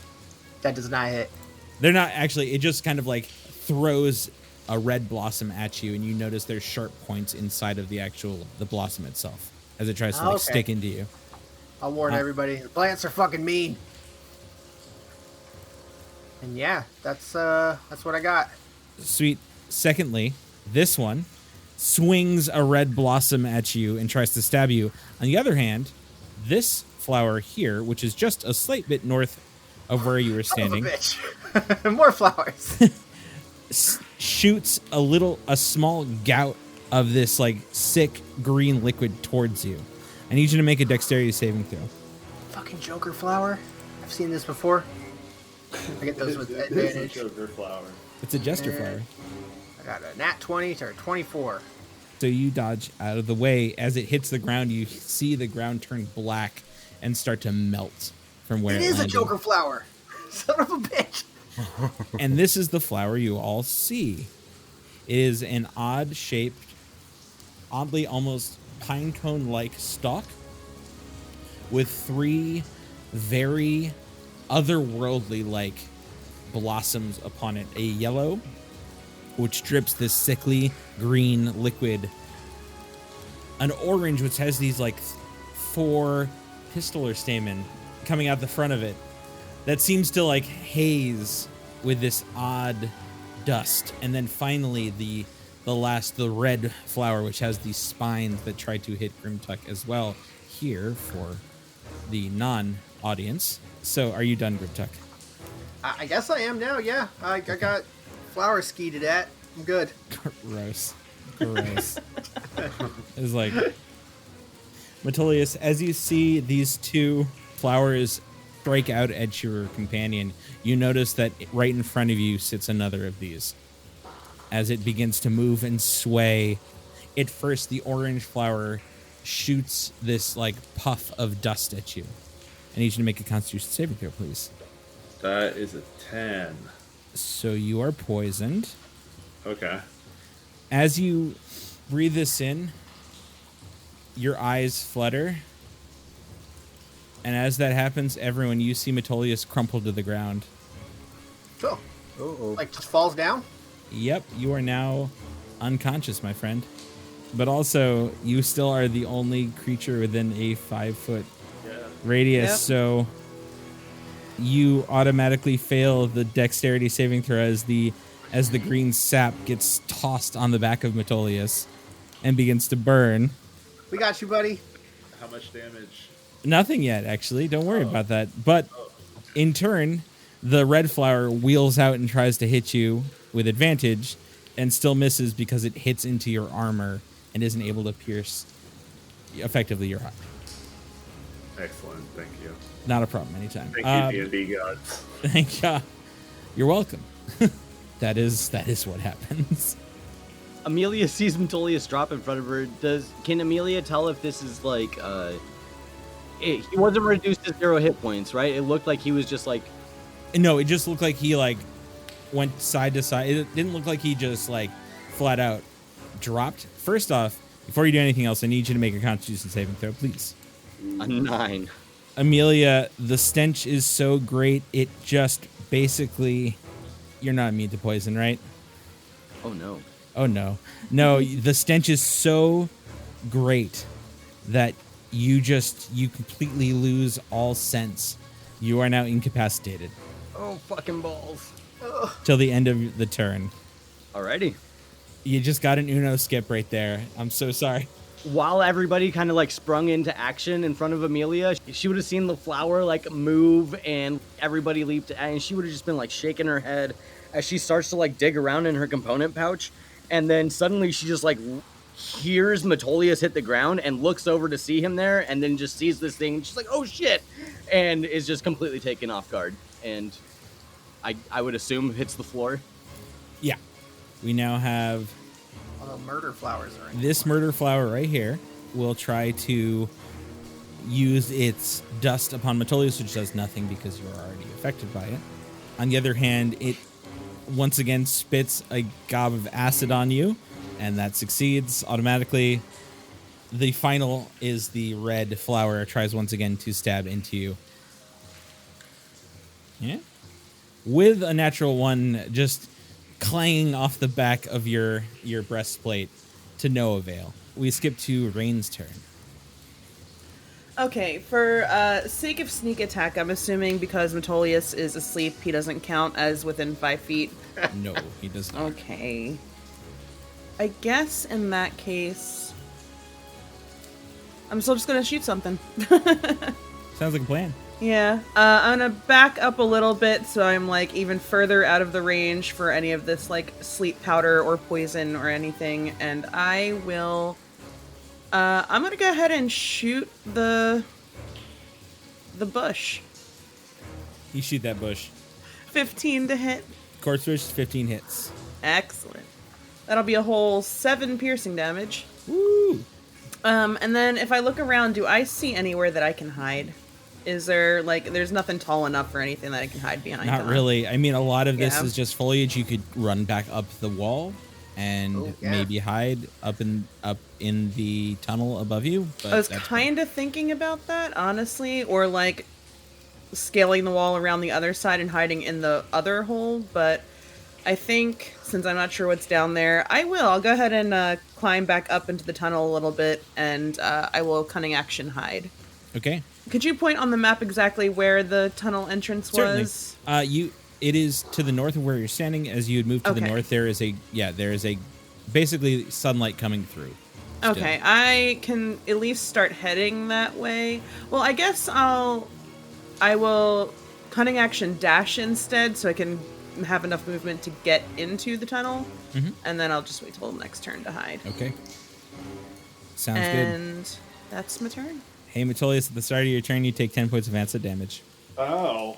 That does not hit. They're not actually, it just kind of like throws a red blossom at you, and you notice there's sharp points inside of the blossom itself as it tries to like Okay. stick into you. I'll warn everybody. The plants are fucking mean. And yeah, that's what I got. Sweet. Secondly, this one swings a red blossom at you and tries to stab you. On the other hand, this flower here, which is just a slight bit north of where you were standing, Bitch. More flowers. shoots a small gout of this like sick green liquid towards you. I need you to make a dexterity saving throw. Fucking Joker flower. I've seen this before. I get those with advantage. Joker flower. It's a jester flower. I got a nat 20 or 24. So you dodge out of the way. As it hits the ground, you see the ground turn black and start to melt from where It it is a landed. Joker flower. Son of a bitch. And this is the flower you all see. It is an odd-shaped, oddly almost pine cone-like stalk with 3 very otherworldly-like blossoms upon it. A yellow, which drips this sickly green liquid. An orange, which has these like 4 pistil or stamen coming out the front of it. That seems to like haze with this odd dust. And then finally the red flower, which has these spines that try to hit Grimtuck as well here for the non-audience. So are you done, Grimtuck? I guess I am now, yeah. I got flower skeeted at. I'm good. Gross. It's like, Metolius, as you see these 2 flowers strike out at your companion, you notice that right in front of you sits another of these. As it begins to move and sway, at first the orange flower shoots this like puff of dust at you. I need you to make a Constitution saving throw, please. That is a 10. So you are poisoned. Okay. As you breathe this in, your eyes flutter. And as that happens, everyone, you see Metolius crumple to the ground. Cool. Uh-oh. Like, just falls down? Yep, you are now unconscious, my friend. But also, you still are the only creature within a 5-foot radius, Yep. so you automatically fail the dexterity saving throw as the green sap gets tossed on the back of Metolius and begins to burn. We got you, buddy. How much damage? Nothing yet, actually. Don't worry about that. But in turn, the red flower wheels out and tries to hit you with advantage and still misses because it hits into your armor and isn't able to pierce effectively your heart. Excellent. Thank you. Not a problem. Anytime. Thank you, D&D gods. Thank you. You're welcome. That is what happens. Amelia sees Metolius drop in front of her. Can Amelia tell if this is like he wasn't reduced to 0 hit points, right? It looked like he was just like No, it just looked like he like went side to side. It didn't look like he just like flat out dropped. First off, before you do anything else, I need you to make a Constitution saving throw, please. a 9. Amelia, the stench is so great, it just basically... You're not immune to poison, right? Oh no. Oh, no. No, the stench is so great that you completely lose all sense. You are now incapacitated Oh fucking balls. till the end of the turn. Alrighty. You just got an Uno skip right there. I'm so sorry. While everybody kind of like sprung into action in front of Amelia, she would have seen the flower like move and everybody leaped and she would have just been like shaking her head as she starts to like dig around in her component pouch. And then suddenly she just like hears Metolius hit the ground and looks over to see him there, and then just sees this thing, just like, oh shit, and is just completely taken off guard. And I would assume hits the floor. Yeah. We now have Although murder flowers are in. this murder flower right here. Will try to use its dust upon Metolius, which does nothing because you are already affected by it. On the other hand, it once again spits a gob of acid on you, and that succeeds automatically. The final is the red flower. It tries once again to stab into you. Yeah. With a natural one just clanging off the back of your breastplate to no avail. We skip to Rain's turn. Okay, for sake of sneak attack, I'm assuming because Metolius is asleep, he doesn't count as within 5 feet. No, he does not. Okay. I guess in that case, I'm still just gonna shoot something. Sounds like a plan. Yeah, I'm gonna back up a little bit so I'm like even further out of the range for any of this like sleep powder or poison or anything, and I will. I'm gonna go ahead and shoot the bush. You shoot that bush. 15 to hit. Corpse bush, 15 hits. Excellent. That'll be a whole 7 piercing damage. Woo! And then if I look around, do I see anywhere that I can hide? Is there, like, there's nothing tall enough or anything that I can hide behind? Not really. I mean, a lot of this Yeah. is just foliage. You could run back up the wall and maybe hide up in the tunnel above you. But I was that's kind of thinking about that, honestly, or like scaling the wall around the other side and hiding in the other hole, but I think since I'm not sure what's down there, I'll go ahead and climb back up into the tunnel a little bit, and I will cunning action hide. Okay. Could you point on the map exactly where the tunnel entrance was? Certainly. It is to the north of where you're standing. As you would move to the north, there is a basically sunlight coming through. Still. Okay, I can at least start heading that way. Well, I guess I will cunning action dash instead, so I can have enough movement to get into the tunnel, and then I'll just wait till the next turn to hide. Okay. Sounds good. And that's my turn. Hey, Metolius, at the start of your turn, you take 10 points of acid damage. Oh.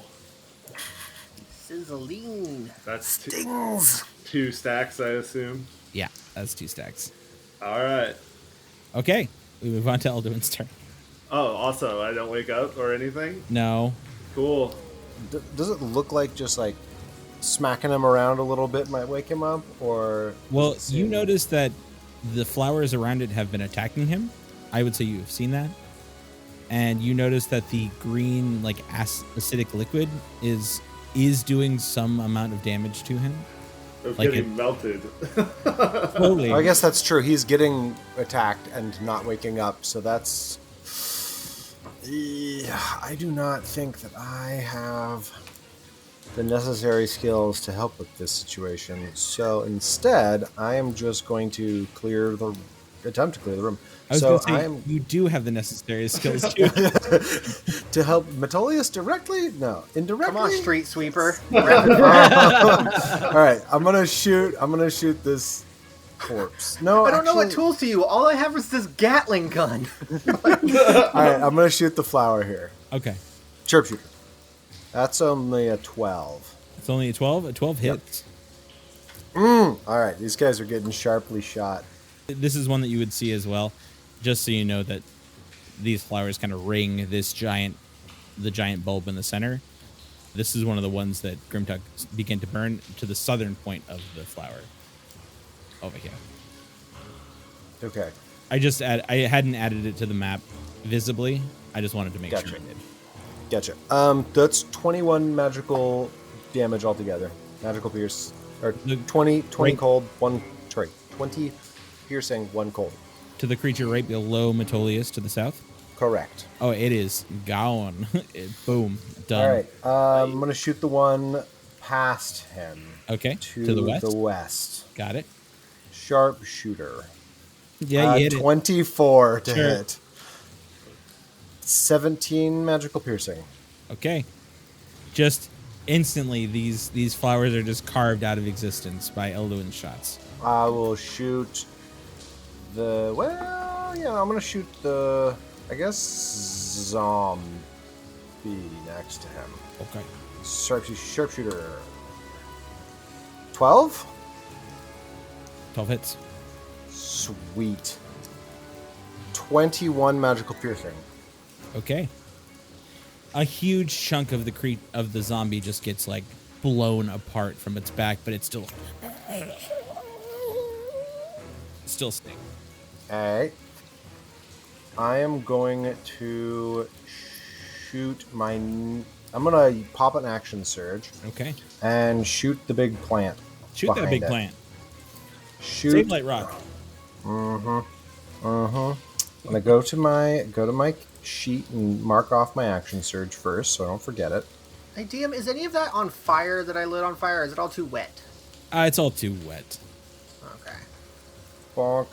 Sizzling. That's Stings. 2 stacks, I assume. Yeah, that's 2 stacks. All right. Okay, we move on to Eldon's turn. Oh, also, I don't wake up or anything? No. Cool. Does it look like just like smacking him around a little bit might wake him up, or? Well, you notice that the flowers around it have been attacking him. I would say you have seen that. And you notice that the green, like, acidic liquid is doing some amount of damage to him. Of Like getting melted. Totally. I guess that's true. He's getting attacked and not waking up, so that's. Yeah, I do not think that I have the necessary skills to help with this situation. So instead, I am just going to attempt to clear the room. I was going to say, you do have the necessary skills too. To help Metolius directly? No, indirectly. Come on, street sweeper. All right, I'm gonna shoot this corpse. No, I don't know what tools to use. All I have is this Gatling gun. All right, I'm gonna shoot the flower here. Okay. Sharpshooter. That's only a 12. It's only a 12? A 12 hits. All right, these guys are getting sharply shot. This is one that you would see as well, just so you know that these flowers kind of ring the giant bulb in the center. This is one of the ones that Grimtuck began to burn to the southern point of the flower. Over here. Okay. I hadn't added it to the map visibly. I just wanted to make sure I did. Gotcha. That's 21 magical damage altogether. Magical pierce. Or 20 cold, 20 piercing, 1 cold. To the creature right below Metolius to the south? Correct. Oh, it is gone. Boom. Done. All right. I'm going to shoot the one past him. Okay. To the west. Got it. Sharpshooter. Yeah, you hit 24 to Sure. hit. 17 magical piercing. Okay. Just instantly, these flowers are just carved out of existence by Eldon's shots. I will shoot I'm gonna shoot the, I guess, zombie next to him. Okay. Sharpshooter. 12? 12 hits. Sweet. 21 magical piercing. Okay. A huge chunk of the zombie just gets like blown apart from its back, but it's still sting. Alright. I am going to shoot I'm gonna pop an action surge Okay. and shoot the big plant. Shoot that behind big it. plant. Shoot. Save Light Rock. I'm gonna go to my sheet and mark off my action surge first, so I don't forget it. Hey, DM, is any of that on fire that I lit on fire, or is it all too wet? It's all too wet. Okay. Bonk.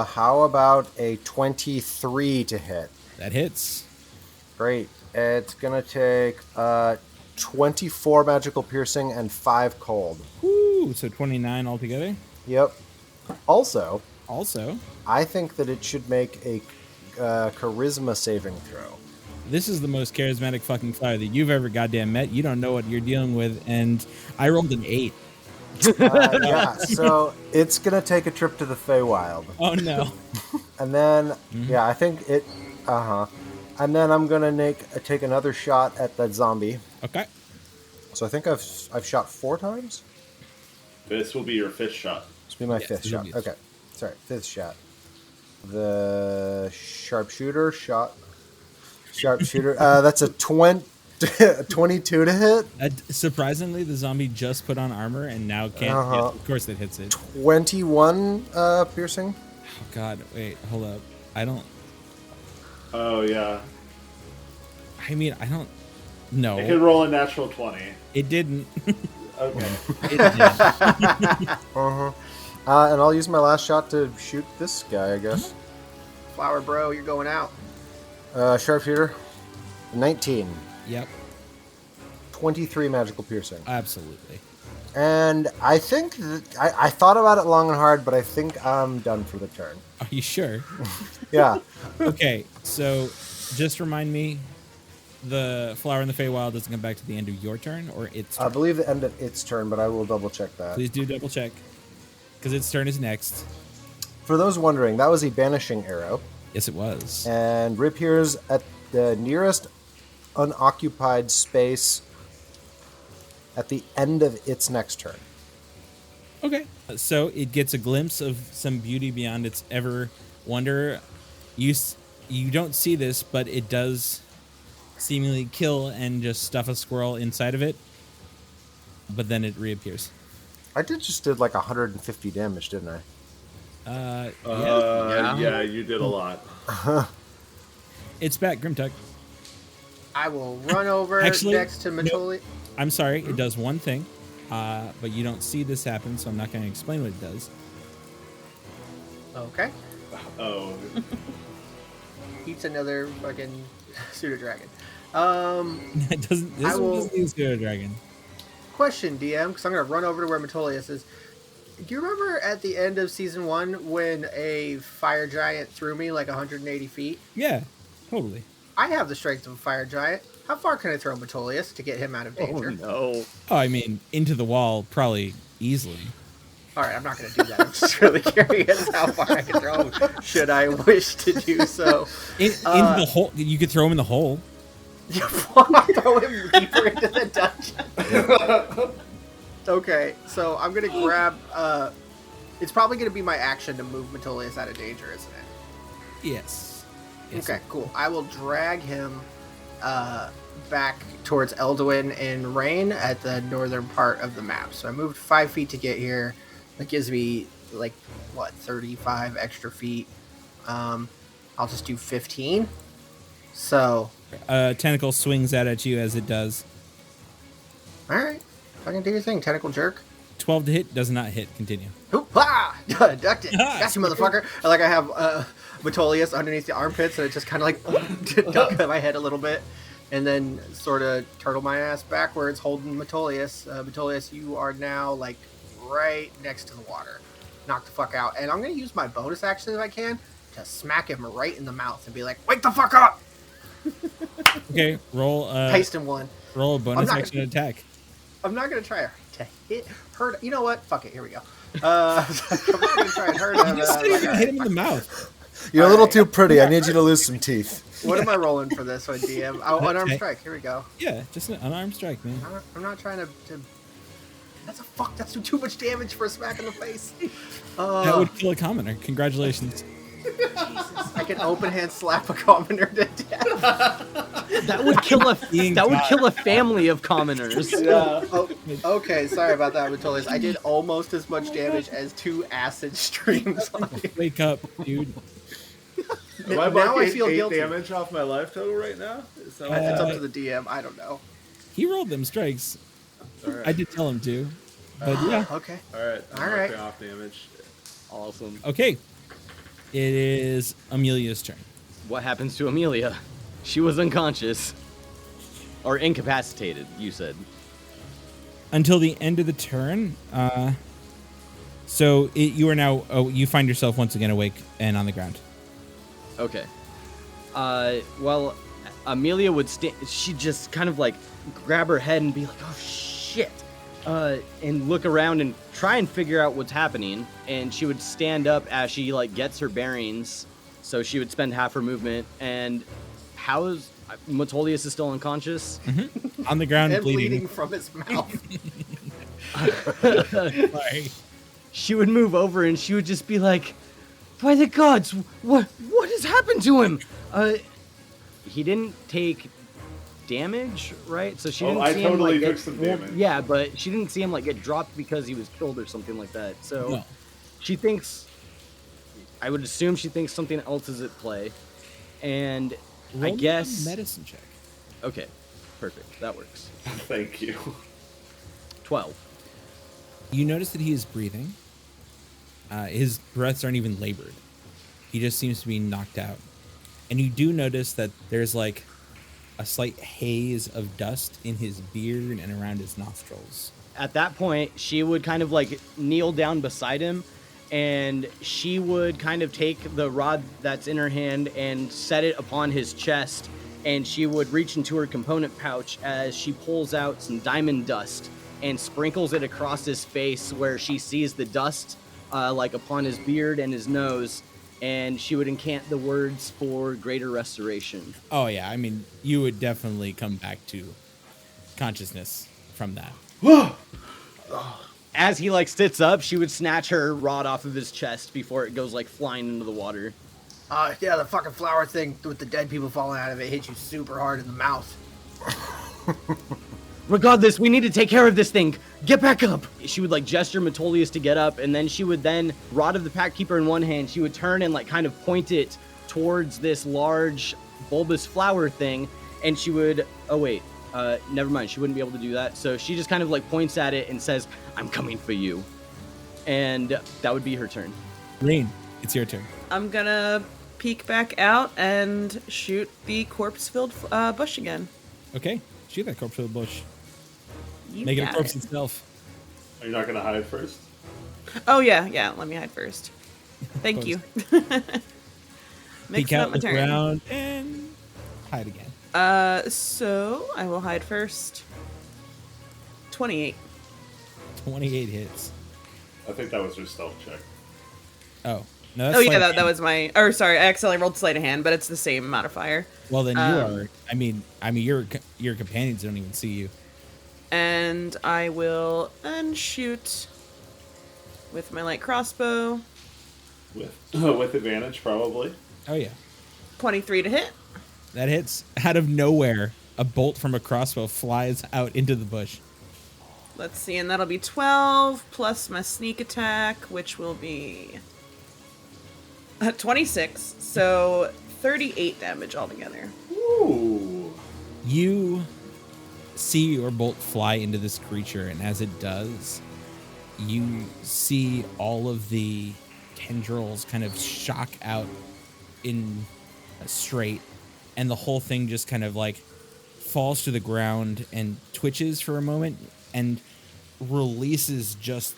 How about a 23 to hit? That hits. Great. It's gonna take 24 magical piercing and 5 cold. Woo! So 29 altogether. Yep. Also, I think that it should make a charisma saving throw. This is the most charismatic fucking fire that you've ever goddamn met. You don't know what you're dealing with, and I rolled an 8. Yeah, so it's gonna take a trip to the Feywild. Oh no. And then, I think it. And then I'm gonna take another shot at that zombie. Okay. So I think I've shot 4 times. This will be your 5th shot. This will be my Yes, 5th it'll shot. be- Okay, sorry, 5th shot. The sharpshooter shot. Sharpshooter. That's a 22 to hit. Surprisingly, the zombie just put on armor and now can't. Yes, of course, that hits it. 21 piercing. Oh God! Wait, hold up. I don't. Oh, yeah. I mean, I don't. No, It can roll a natural 20. it didn't. Okay. It did. And I'll use my last shot to shoot this guy, I guess. Flower bro, you're going out. Sharpshooter. 19. Yep, 23 magical piercing. absolutely. And I think that I thought about it long and hard, but I think I'm done for the turn. Are you sure? Yeah. Okay, so just remind me, the flower in the Feywild doesn't come back to the end of your turn or its I turn. believe the end of its turn, but I will double check that. Please do double check, because its turn is next. For those wondering, that was a banishing arrow, Yes, it was. and reappears at the nearest unoccupied space at the end of its next turn. Okay. So it gets a glimpse of some beauty beyond its ever wonder. You don't see this, but it does seemingly kill and just stuff a squirrel inside of it. But then it reappears. I did like 150 damage, didn't I? Yeah, you did a lot. It's back, Grimtuck. I will run over Actually, next to Matoli. I'm sorry, it does one thing, but you don't see this happen, so I'm not going to explain what it does. Okay. Oh. Eats another fucking pseudo dragon. It doesn't. This I one will- doesn't use Pseudo Dragon. Question, DM, because I'm going to run over to where Metolius is. Do you remember at the end of season 1 when a fire giant threw me like 180 feet? Yeah, totally. I have the strength of a fire giant. How far can I throw Metolius to get him out of danger? No. Oh, I mean, into the wall, probably easily. All right, I'm not going to do that. I'm just really curious how far I can throw him, should I wish to do so. Into the hole. You could throw him in the hole. Throw him deeper into the dungeon. Okay, so I'm going to grab... it's probably going to be my action to move Metolius out of danger, isn't it? Yes. Yes. Okay, cool. I will drag him back towards Eldon and Rain at the northern part of the map. So I moved 5 feet to get here. That gives me, 35 extra feet. I'll just do 15. So, Tentacle swings out at you as it does. alright. Fucking do your thing, tentacle jerk. 12 to hit, does not hit. Continue. Hoop-ha! Ducked it. Got you, motherfucker. I have Metolius underneath the armpits, and it just kind of duck my head a little bit, and then sort of turtle my ass backwards, holding Metolius. Metolius, you are now right next to the water. knocked the fuck out. And I'm going to use my bonus action if I can to smack him right in the mouth and be like, wake the fuck up! Okay, roll. Paste him one. Roll a bonus action attack. I'm not going to try to hurt. You know what? Fuck it. Here we go. I'm not going to try and hurt him. You just didn't even hit him in the mouth. You're a little too pretty. I need you to lose some teeth. What am I rolling for this one, DM? Oh, unarmed strike. Here we go. Yeah, just an unarmed strike, man. I'm not trying to. That's too much damage for a smack in the face. That would kill a commoner. Congratulations. Jesus, I can open hand slap a commoner to death. That would kill a family of commoners. Yeah. Oh, okay, sorry about that, Metolius. I did almost as much damage as 2 acid streams on you. Wake up, dude. Am I Now I marking feel 8 guilty. damage off my life total right now? Is that It's up to the DM. I don't know. He rolled them strikes. all right? I did tell him to. But yeah. Okay. All right. I'm All right. marking off damage. Awesome. Okay. It is Amelia's turn. What happens to Amelia? She was unconscious. Or incapacitated, you said. Until the end of the turn. You are now. Oh, you find yourself once again awake and on the ground. Okay. Well, Amelia would she'd just kind of like grab her head and be like, oh shit. And look around and try and figure out what's happening. And she would stand up as she like gets her bearings. So she would spend half her movement. And Metolius is still unconscious? Mm-hmm. On the ground, And bleeding. bleeding from his mouth. Sorry. She would move over and she would just be like, by the gods, what has happened to him? He didn't take damage, right? So she didn't I see him totally like took get, some well, damage. yeah, but she didn't see him like get dropped because he was killed or something like that. So No. she thinks, I would assume she thinks something else is at play. And Roll I me a guess, medicine check. okay, perfect, that works. Thank you. 12. You notice that he is breathing. His breaths aren't even labored. He just seems to be knocked out. And you do notice that there's like a slight haze of dust in his beard and around his nostrils. At that point, she would kind of like kneel down beside him, and she would kind of take the rod that's in her hand and set it upon his chest, and she would reach into her component pouch as she pulls out some diamond dust and sprinkles it across his face where she sees the dust like upon his beard and his nose, and she would incant the words for greater restoration. Oh yeah, I mean, you would definitely come back to consciousness from that. As he like sits up, she would snatch her rod off of his chest before it goes like flying into the water. Yeah, the fucking flower thing with the dead people falling out of it hit you super hard in the mouth. Regardless, we need to take care of this thing. Get back up. She would like gesture Metolius to get up, and then she would then, Rod of the Pack Keeper in one hand, she would turn and like kind of point it towards this large bulbous flower thing, and she would, oh wait, never mind, she wouldn't be able to do that. So she just kind of like points at it and says, I'm coming for you. And that would be her turn. Rain, it's your turn. I'm gonna peek back out and shoot the corpse-filled bush again. Okay, shoot that corpse with a bush. You Make it a got corpse it. itself. Are you not going to hide first? Oh yeah, let me hide first. Thank you. Peek Mixing out, up my look turn. around, and hide again. So I will hide first. 28. 28 hits. I think that was her stealth check. Oh. No, that's Oh yeah, sleight of that hand. was my. Or sorry, I accidentally rolled sleight of hand, but it's the same modifier. Well, then you are. I mean, your companions don't even see you. And I will then shoot with my light crossbow. With advantage, probably. Oh yeah, 23 to hit. that hits. Out of nowhere, a bolt from a crossbow flies out into the bush. Let's see, and that'll be 12 plus my sneak attack, which will be 26. So 38 damage altogether. Ooh. You see your bolt fly into this creature, and as it does, you see all of the tendrils kind of shock out in a straight, and the whole thing just kind of like falls to the ground and twitches for a moment and releases just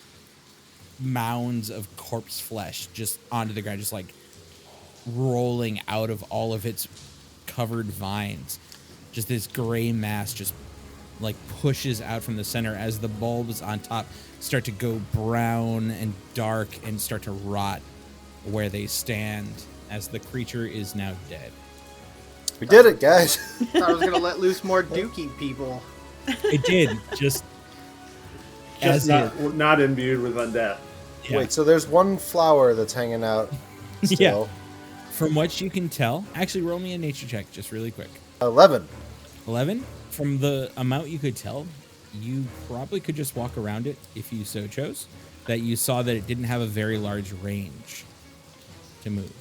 mounds of corpse flesh just onto the ground, just like rolling out of all of its covered vines. Just this gray mass just like pushes out from the center as the bulbs on top start to go brown and dark and start to rot where they stand as the creature is now dead. We did it, guys. Thought I was gonna let loose more dookie people. It did, just as not imbued with undeath. Yeah. Wait, so there's one flower that's hanging out still. Yeah. From what you can tell, actually roll me a nature check just really quick. 11. 11? From the amount you could tell, you probably could just walk around it if you so chose. That you saw that it didn't have a very large range to move.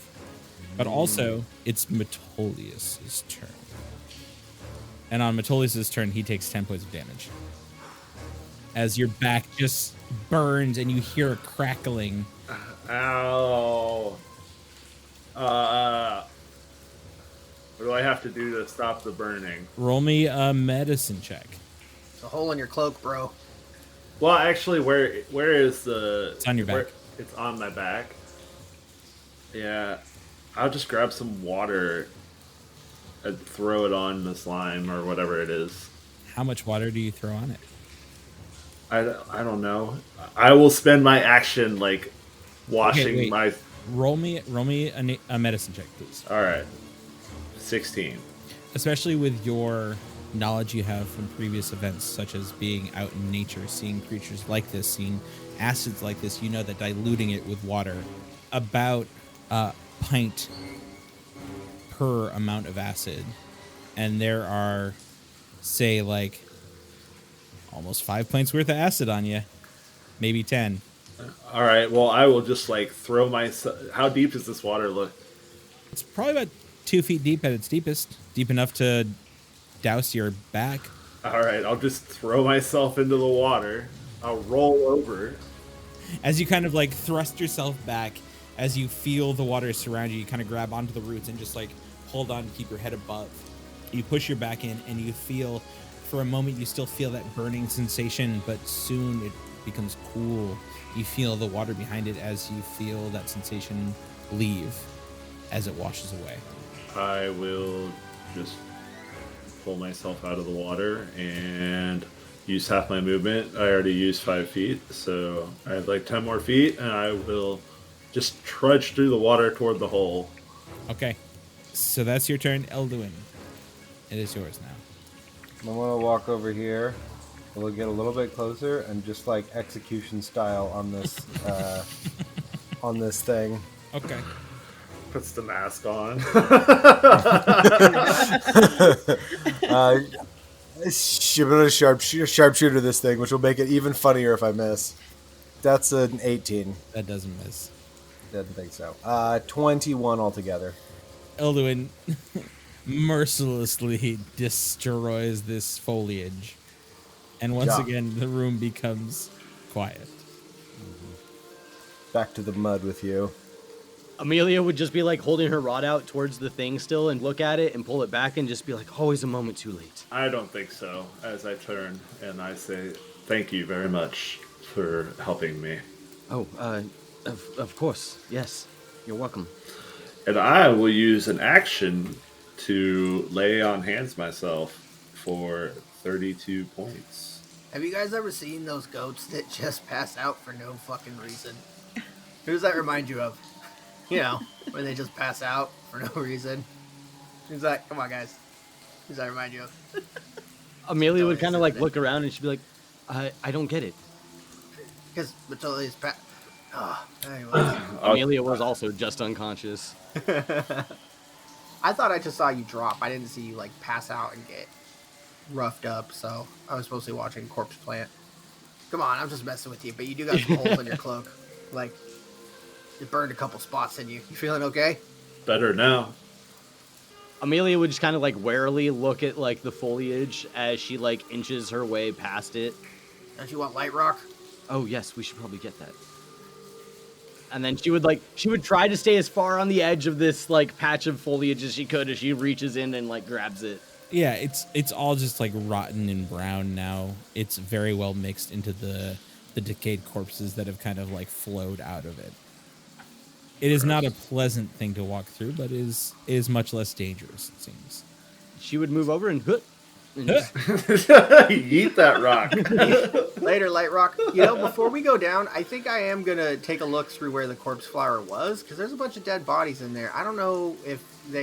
But also, it's Metolius's turn. And on Metolius's turn, he takes 10 points of damage. As your back just burns and you hear a crackling. Ow. What do I have to do to stop the burning? Roll me a medicine check. It's a hole in your cloak, bro. Well, actually, where is the... It's on your back. It's on my back. Yeah. I'll just grab some water and throw it on the slime or whatever it is. How much water do you throw on it? I don't know. I will spend my action, like, washing my... Roll me a medicine check, please. All right. 16. Especially with your knowledge you have from previous events, such as being out in nature, seeing creatures like this, seeing acids like this, you know that diluting it with water, about a pint per amount of acid. And there are, say, like, almost 5 pints worth of acid on you. Maybe 10. All right. Well, I will just, like, throw my... How deep does this water look? It's probably about 2 feet deep at its deepest. Deep enough to douse your back. All right. I'll just throw myself into the water. I'll roll over. As you kind of, like, thrust yourself back, as you feel the water surround you, you kind of grab onto the roots and just, like, hold on to keep your head above. You push your back in, and you feel... For a moment, you still feel that burning sensation, but soon it becomes cool. You feel the water behind it as you feel that sensation leave as it washes away. I will just pull myself out of the water and use half my movement. I already used 5 feet, so I have like 10 more feet, and I will just trudge through the water toward the hole. Okay. So that's your turn, Eldon. It is yours now. I'm gonna walk over here. We'll get a little bit closer and just like execution style on this on this thing. Okay. Puts the mask on. Ship it a sharpshooter this thing, which will make it even funnier if I miss. That's an 18. That doesn't miss. Didn't think so. 21 altogether. Eldon mercilessly destroys this foliage. And once again, the room becomes quiet. Back to the mud with you. Amelia would just be like holding her rod out towards the thing still and look at it and pull it back and just be like, always a moment too late. I don't think so, as I turn and I say, thank you very much for helping me. Oh, of course, yes. You're welcome. And I will use an action to lay on hands myself for 32 points. Have you guys ever seen those goats that just pass out for no fucking reason? Who does that remind you of? You know, where they just pass out for no reason. Who's that? Come on, guys. Who does that remind you of? Amelia would kind of like look around and she'd be like, I don't get it. Because Metolius anyway. Amelia was also just unconscious. I thought I just saw you drop. I didn't see you like pass out and get roughed up, so I was supposed to be watching Corpse Plant. Come on, I'm just messing with you, but you do got some holes in your cloak. Like, it burned a couple spots in you. You feeling okay? Better now. Amelia would just kind of like warily look at like the foliage as she like inches her way past it. Don't you want light rock? Oh yes, we should probably get that. And then she would try to stay as far on the edge of this like patch of foliage as she could as she reaches in and like grabs it. Yeah, it's all just like rotten and brown now. It's very well mixed into the the decayed corpses that have kind of like flowed out of it. It is not a pleasant thing to walk through, but is much less dangerous, it seems. She would move over and just Eat that rock. Later, Light Rock. You know, before we go down, I think I am going to take a look through where the corpse flower was, because there's a bunch of dead bodies in there. I don't know if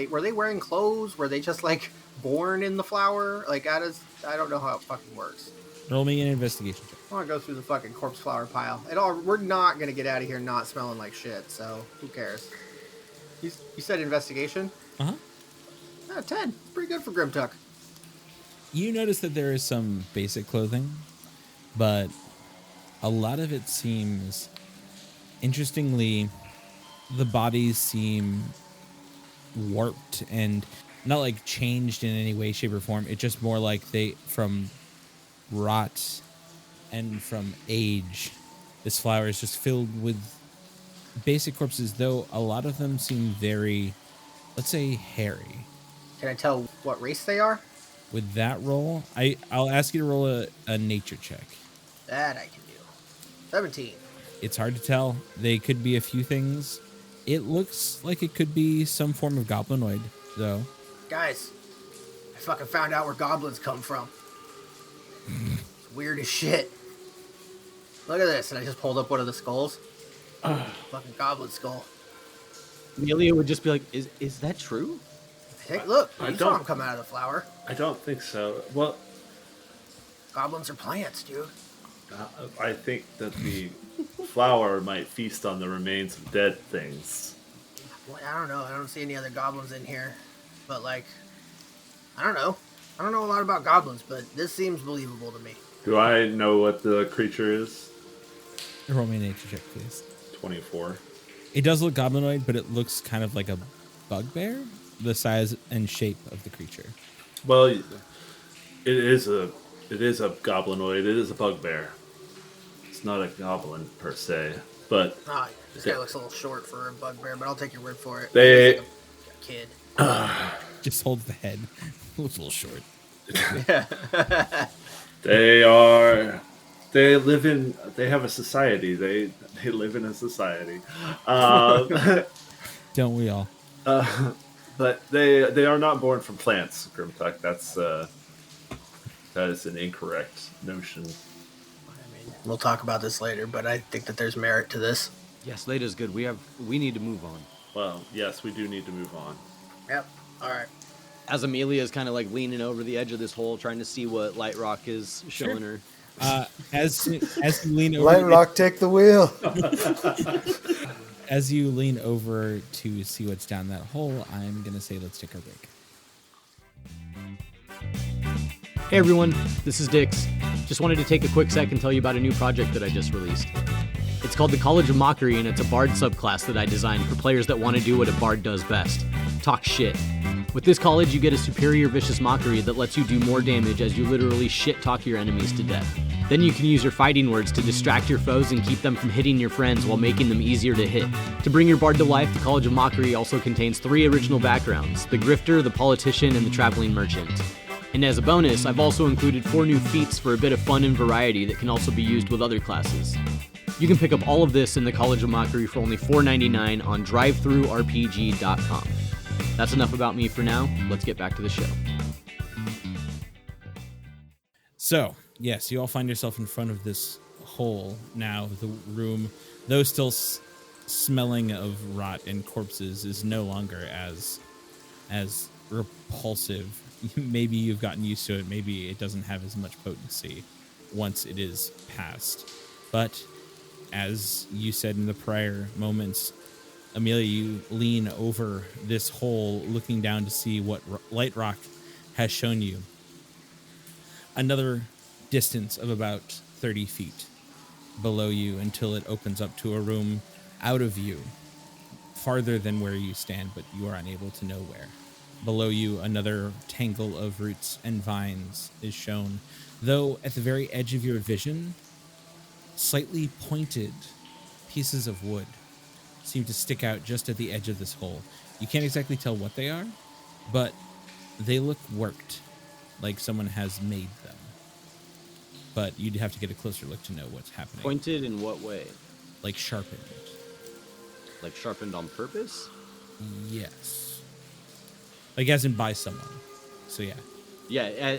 were they wearing clothes? Were they just, like, born in the flower? Like, I don't know how it fucking works. Roll me an investigation check. I want to go through the fucking corpse flower pile. We're not going to get out of here not smelling like shit, so who cares? You said investigation? Uh-huh. 10. Pretty good for Grimtuck. You notice that there is some basic clothing, but a lot of it seems, interestingly, the bodies seem warped and not like changed in any way, shape, or form. It's just more like from rot and from age, this flower is just filled with basic corpses, though a lot of them seem very, let's say, hairy. Can I tell what race they are? With that roll, I'll ask you to roll a nature check. That I can do. 17. It's hard to tell. They could be a few things. It looks like it could be some form of goblinoid, though. Guys, I fucking found out where goblins come from. It's weird as shit. Look at this. And I just pulled up one of the skulls. Fucking goblin skull. Amelia would just be like, is that true? Take look. I You saw don't- them come out of the flower. I don't think so. Well, Goblins are plants, dude. I think that the flower might feast on the remains of dead things. Well, I don't know. I don't see any other goblins in here. But, like, I don't know. I don't know a lot about goblins, but this seems believable to me. Do I know what the creature is? Roll me a nature check, please. 24. It does look goblinoid, but it looks kind of like a bugbear, the size and shape of the creature. Well, it is a goblinoid. It is a bugbear. It's not a goblin per se, but Ah, this guy looks a little short for a bugbear, but I'll take your word for it. They- He's like a kid. Just holds the head. Looks a little short. they have a society. They live in a society. Don't we all? But they are not born from plants, Grimtuck. That is an incorrect notion. I mean, we'll talk about this later, but I think that there's merit to this. Yes, Lada's good. We need to move on. Well, yes, we do need to move on. Yep. All right. As Amelia is kind of like leaning over the edge of this hole, trying to see what Light Rock is showing her. As you lean over, Light Rock, take the wheel. as you lean over to see what's down that hole, I'm gonna say let's take our break. Hey everyone, this is Dix. Just wanted to take a quick sec and tell you about a new project that I just released. It's called the College of Mockery, and it's a bard subclass that I designed for players that want to do what a bard does best: talk shit. With this college, you get a superior vicious mockery that lets you do more damage as you literally shit-talk your enemies to death. Then you can use your fighting words to distract your foes and keep them from hitting your friends while making them easier to hit. To bring your bard to life, the College of Mockery also contains 3 original backgrounds: the Grifter, the Politician, and the Traveling Merchant. And as a bonus, I've also included 4 new feats for a bit of fun and variety that can also be used with other classes. You can pick up all of this in the College of Mockery for only $4.99 on drivethrurpg.com. That's enough about me for now. Let's get back to the show. So, yes, you all find yourself in front of this hole now. The room, though still smelling of rot and corpses, is no longer as repulsive. Maybe you've gotten used to it. Maybe it doesn't have as much potency once it is past. But as you said in the prior moments, Amelia, you lean over this hole, looking down to see what Light Rock has shown you. Another distance of about 30 feet below you until it opens up to a room out of view, farther than where you stand, but you are unable to know where. Below you, another tangle of roots and vines is shown, though at the very edge of your vision, slightly pointed pieces of wood seem to stick out just at the edge of this hole. You can't exactly tell what they are, but they look worked, like someone has made them. but you'd have to get a closer look to know what's happening. Pointed in what way? Like sharpened. Like sharpened on purpose? Yes. Like as in by someone. So yeah. Yeah,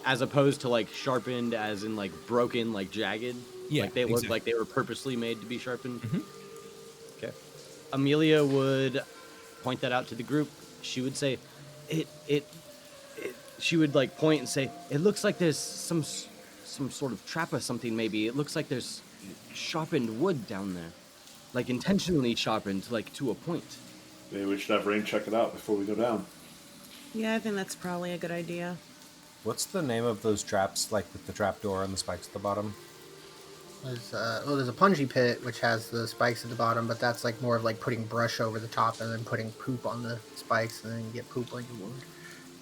as opposed to like sharpened as in like broken, like jagged. Yeah, like they look exactly. like they were purposely made to be sharpened. Mhm. Okay. Amelia would point that out to the group. She would say, it. She would like point and say, "It looks like there's some sort of trap or something. Maybe it looks like there's sharpened wood down there, like intentionally sharpened, like to a point." Maybe we should have Rain check it out before we go down. Yeah, I think that's probably a good idea. What's the name of those traps, like with the trap door and the spikes at the bottom? There's a punji pit which has the spikes at the bottom, but that's like more of like putting brush over the top and then putting poop on the spikes, and then you get poop on your wound.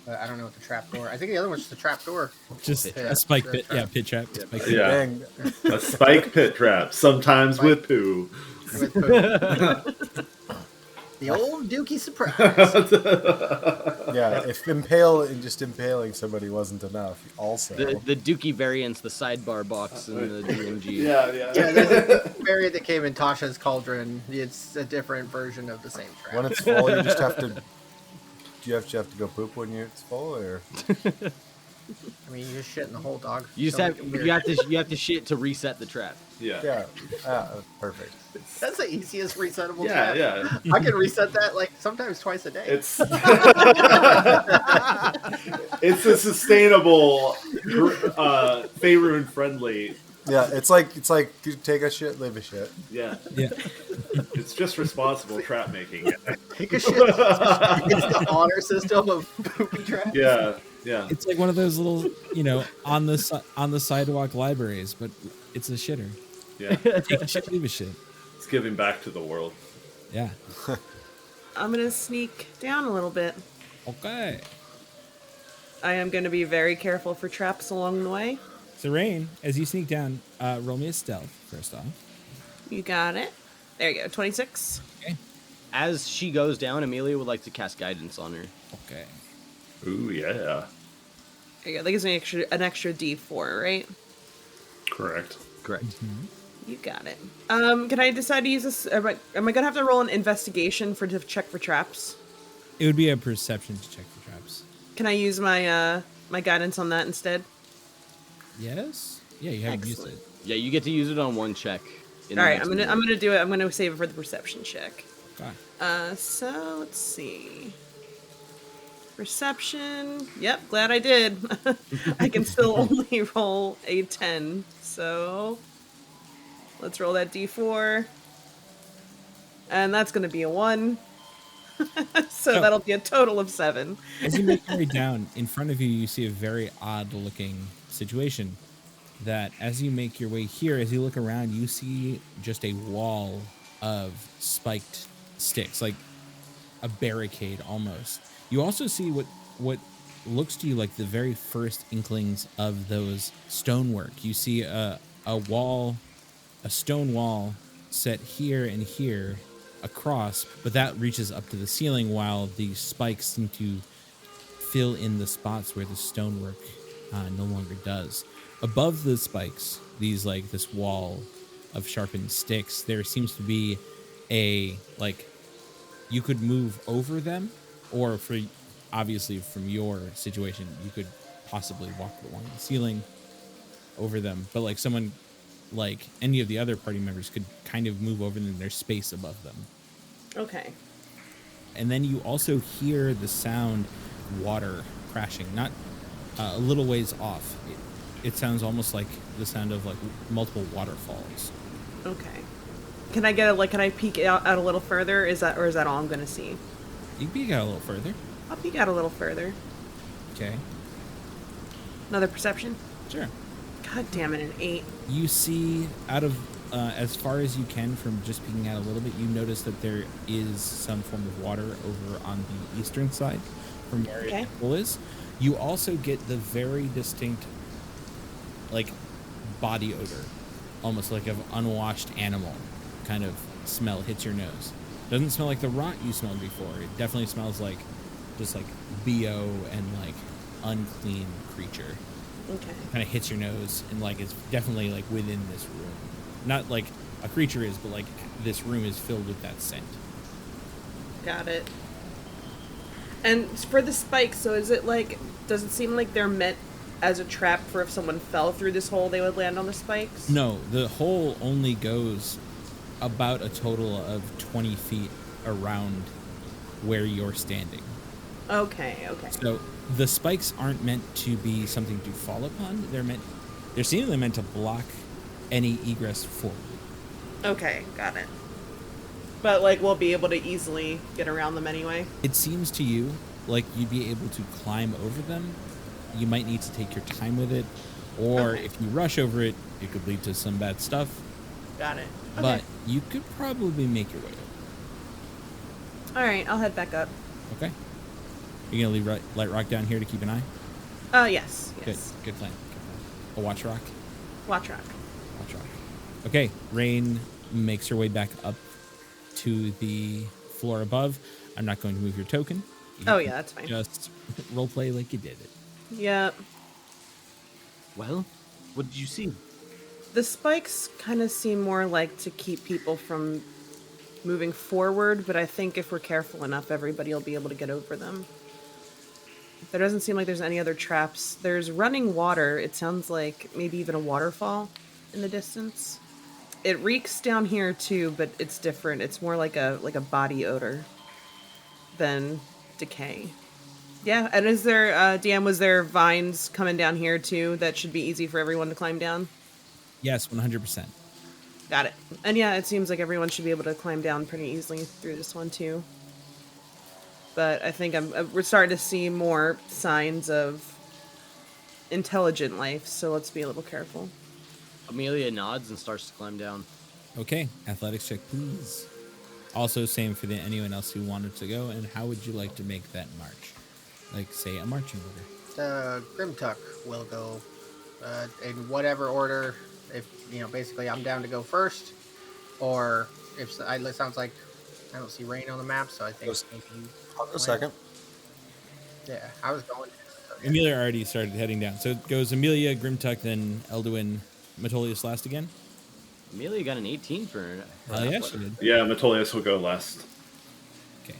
But I don't know what the trap door. I think the other one's just a trap door. Just Pit a trap. spike The pit. trap. Yeah, pit trap. Spike pit. Yeah. Dang. A spike pit trap, sometimes Spike. with poo. With poop. The old Dookie surprise. Yeah, if impaling somebody wasn't enough, also. The Dookie variant's the sidebar box in the DMG. Yeah. Yeah, there's a variant that came in Tasha's Cauldron. It's a different version of the same trap. When it's full, you just have to. Do you have to go poop when it's full, or? I mean, you just shit in the hole, dog. You just Don't have make it weird. you have to shit to reset the trap. Yeah. Perfect. That's the easiest resettable Yeah, trap. yeah. I can reset that like sometimes twice a day. It's it's a sustainable, Faerun friendly. Yeah, it's like you take a shit, leave a shit. Yeah, Yeah. it's just responsible trap making. Take a shit. It's the honor system of poopy traps. Yeah. It's like one of those little, on the sidewalk libraries, but it's a shitter. Yeah. Take a shit, leave a shit. It's giving back to the world. Yeah. I'm gonna sneak down a little bit. Okay. I am gonna be very careful for traps along the way. So Rain, as you sneak down, roll me a stealth first off. You got it. There you go. 26. Okay. As she goes down, Amelia would like to cast guidance on her. Okay. Ooh, yeah. There you go. That gives me an extra D4, right? Correct. Correct. You got it. Can I decide to use this? Am I gonna have to roll an investigation to check for traps? It would be a perception to check for traps. Can I use my my guidance on that instead? Yes. Yeah, you haven't used Excellent. it. Yeah, you get to use it on one check. All right, I'm gonna do it. I'm gonna save it for the perception check. Okay. So let's see. Perception. Yep, glad I did. I can still only roll a 10. So let's roll that D4. And that's going to be a 1. So Oh. that'll be a total of 7. As you make your way down, in front of you, you see a very odd-looking situation. That as you make your way here, as you look around, you see just a wall of spiked sticks, like a barricade almost. You also see what looks to you like the very first inklings of those stonework. You see a stone wall set here and here across, but that reaches up to the ceiling, while the spikes seem to fill in the spots where the stonework no longer does. Above the spikes, this wall of sharpened sticks, there seems to be you could move over them, or obviously from your situation, you could possibly walk along the ceiling over them. But someone, any of the other party members, could kind of move over them. There's space above them. Okay. And then you also hear the sound water crashing, not a little ways off. It sounds almost like the sound of multiple waterfalls. Okay. Can I can I peek out a little further? Is that all I'm going to see? You can peek out a little further. I'll peek out a little further. Okay. Another perception? Sure. God damn it, an 8. You see out of as far as you can from just peeking out a little bit, you notice that there is some form of water over on the eastern side from where Okay. the pool is. You also get the very distinct body odor, almost like of unwashed animal kind of smell hits your nose. Doesn't smell like the rot you smelled before. It definitely smells like just BO and unclean creature. Okay. Kind of hits your nose, and like it's definitely like within this room. Not like a creature is, but like this room is filled with that scent. Got it. And for the spikes, so is it like, does it seem like they're meant as a trap for if someone fell through this hole, they would land on the spikes? No, the hole only goes about a total of 20 feet around where you're standing. Okay. So the spikes aren't meant to be something to fall upon. They're seemingly meant to block any egress forward. Okay, got it. But like we'll be able to easily get around them anyway. It seems to you like you'd be able to climb over them. You might need to take your time with it, or if you rush over it, it could lead to some bad stuff. Got it. Okay. But you could probably make your way over. All right, I'll head back up. Okay. You're gonna leave Light Rock down here to keep an eye? Yes. Good plan. A watch rock? Watch rock. Watch rock. Okay, Rain makes her way back up to the floor above. I'm not going to move your token. Yeah, that's fine. Just roleplay like you did it. Yep. Well, what did you see? The spikes kind of seem more like to keep people from moving forward, but I think if we're careful enough, everybody will be able to get over them. There doesn't seem like there's any other traps. There's running water. It sounds like maybe even a waterfall in the distance. It reeks down here too, but it's different. It's more like a body odor than decay. Yeah, and is there, DM, was there vines coming down here too that should be easy for everyone to climb down? Yes, 100%. Got it. And yeah, it seems like everyone should be able to climb down pretty easily through this one too. But I think we're starting to see more signs of intelligent life, so let's be a little careful. Amelia nods and starts to climb down. Okay, athletics check, please. Also, same for anyone else who wanted to go. And how would you like to make that march? Like, say, a marching order. Grimtuck will go in whatever order. If basically I'm down to go first, or if it sounds like I don't see rain on the map, so I think maybe you. A second. Yeah, I was going. Amelia already started heading down. So it goes Amelia, Grimtuck, then Eldon, Metolius last again. Amelia got an 18 for her. Oh, yeah, she did. Yeah, Metolius will go last. Okay.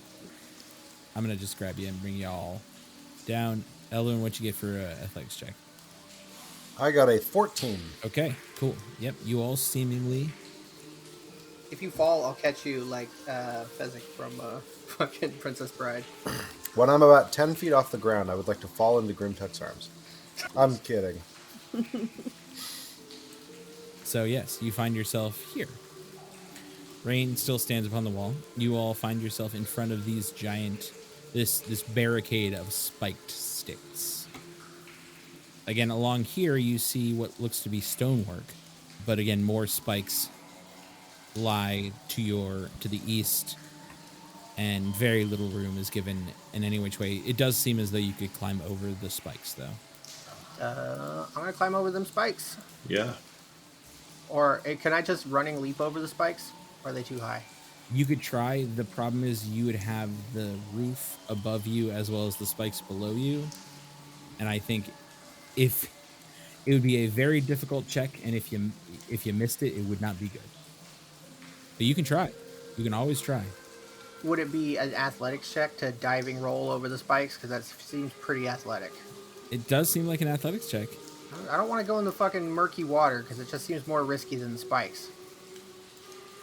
I'm going to just grab you and bring y'all down. Eldon, what'd you get for athletics check? I got a 14. Okay, cool. Yep, you all seemingly... If you fall, I'll catch you like Fezzik from fucking Princess Bride. When I'm about 10 feet off the ground, I would like to fall into Grimtuck's arms. I'm kidding. So yes, you find yourself here. Rain still stands upon the wall. You all find yourself in front of these giant, this barricade of spiked sticks. Again, along here you see what looks to be stonework, but again, more spikes lie to the east, and very little room is given in any which way. It does seem as though you could climb over the spikes, though. I'm gonna climb over them spikes. Yeah. Or can I just running leap over the spikes? Or are they too high? You could try. The problem is you would have the roof above you as well as the spikes below you, and I think if it would be a very difficult check, and if you missed it, it would not be good. But you can try. You can always try. Would it be an athletics check to diving roll over the spikes? Because that seems pretty athletic. It does seem like an athletics check. I don't want to go in the fucking murky water because it just seems more risky than the spikes.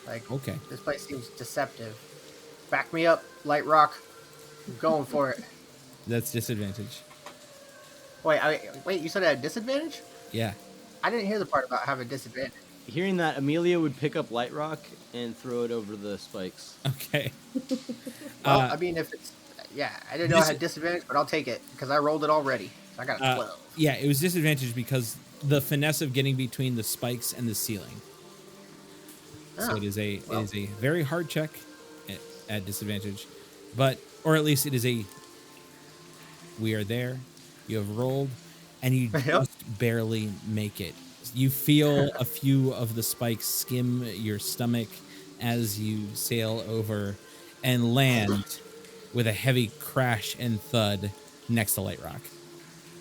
Like, Okay. This place seems deceptive. Back me up, Light Rock. I'm going for it. That's disadvantage. Wait, you said I had disadvantage? Yeah. I didn't hear the part about having disadvantage. Hearing that, Amelia would pick up Light Rock and throw it over the spikes. Okay. Well, I mean, if it's... Yeah, I didn't know I had disadvantage, but I'll take it because I rolled it already. So I got a 12. Yeah, it was disadvantage because the finesse of getting between the spikes and the ceiling. So it is a very hard check at disadvantage, or at least it is a. We are there. You have rolled, and you just barely make it. You feel a few of the spikes skim your stomach as you sail over and land with a heavy crash and thud next to Light Rock.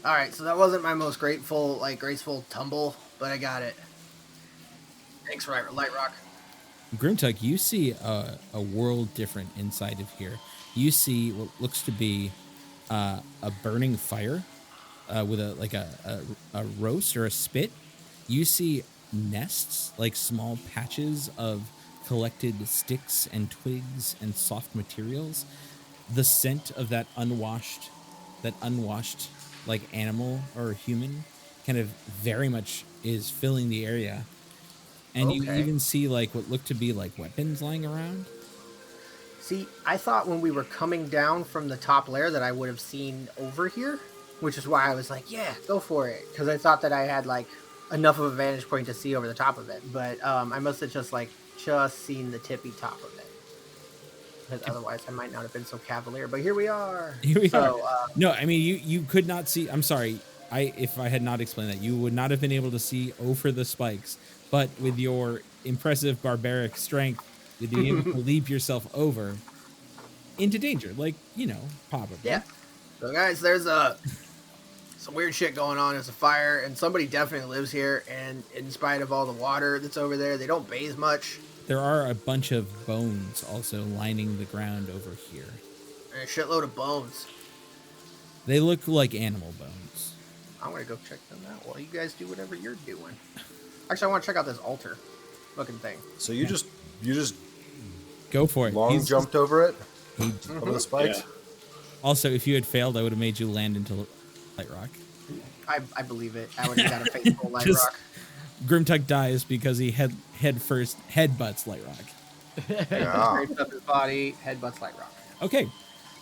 All right, so that wasn't my most graceful tumble, but I got it. Thanks, Light Rock. Grimtuck, you see a world different inside of here. You see what looks to be a burning fire with a roast or a spit. You see nests, like small patches of collected sticks and twigs and soft materials. The scent of that unwashed like animal or human kind of very much is filling the area. And you even see like what look to be like weapons lying around. See, I thought when we were coming down from the top layer that I would have seen over here, which is why I was like, yeah, go for it. Because I thought that I had like enough of a vantage point to see over the top of it. But I must have just seen the tippy top of it. Because otherwise I might not have been so cavalier. But here we are. No, I mean, you could not see. I'm sorry. If I had not explained that, you would not have been able to see over the spikes. But with your impressive barbaric strength, you'd be able to leap yourself over into danger. Like, probably. Yeah. So, guys, there's some weird shit going on. There's a fire, and somebody definitely lives here. And in spite of all the water that's over there, they don't bathe much. There are a bunch of bones also lining the ground over here. And a shitload of bones. They look like animal bones. I'm going to go check them out while you guys do whatever you're doing. Actually, I want to check out this altar looking thing. So you just go for it. Long jumped over it? Over the spikes? Yeah. Also, if you had failed, I would have made you land into Light Rock. I believe it. I would have got a faithful Light Rock. Grimtuck dies because he head first headbutts Light Rock. Yeah. Scrapes up his body, headbutts Light Rock. Okay.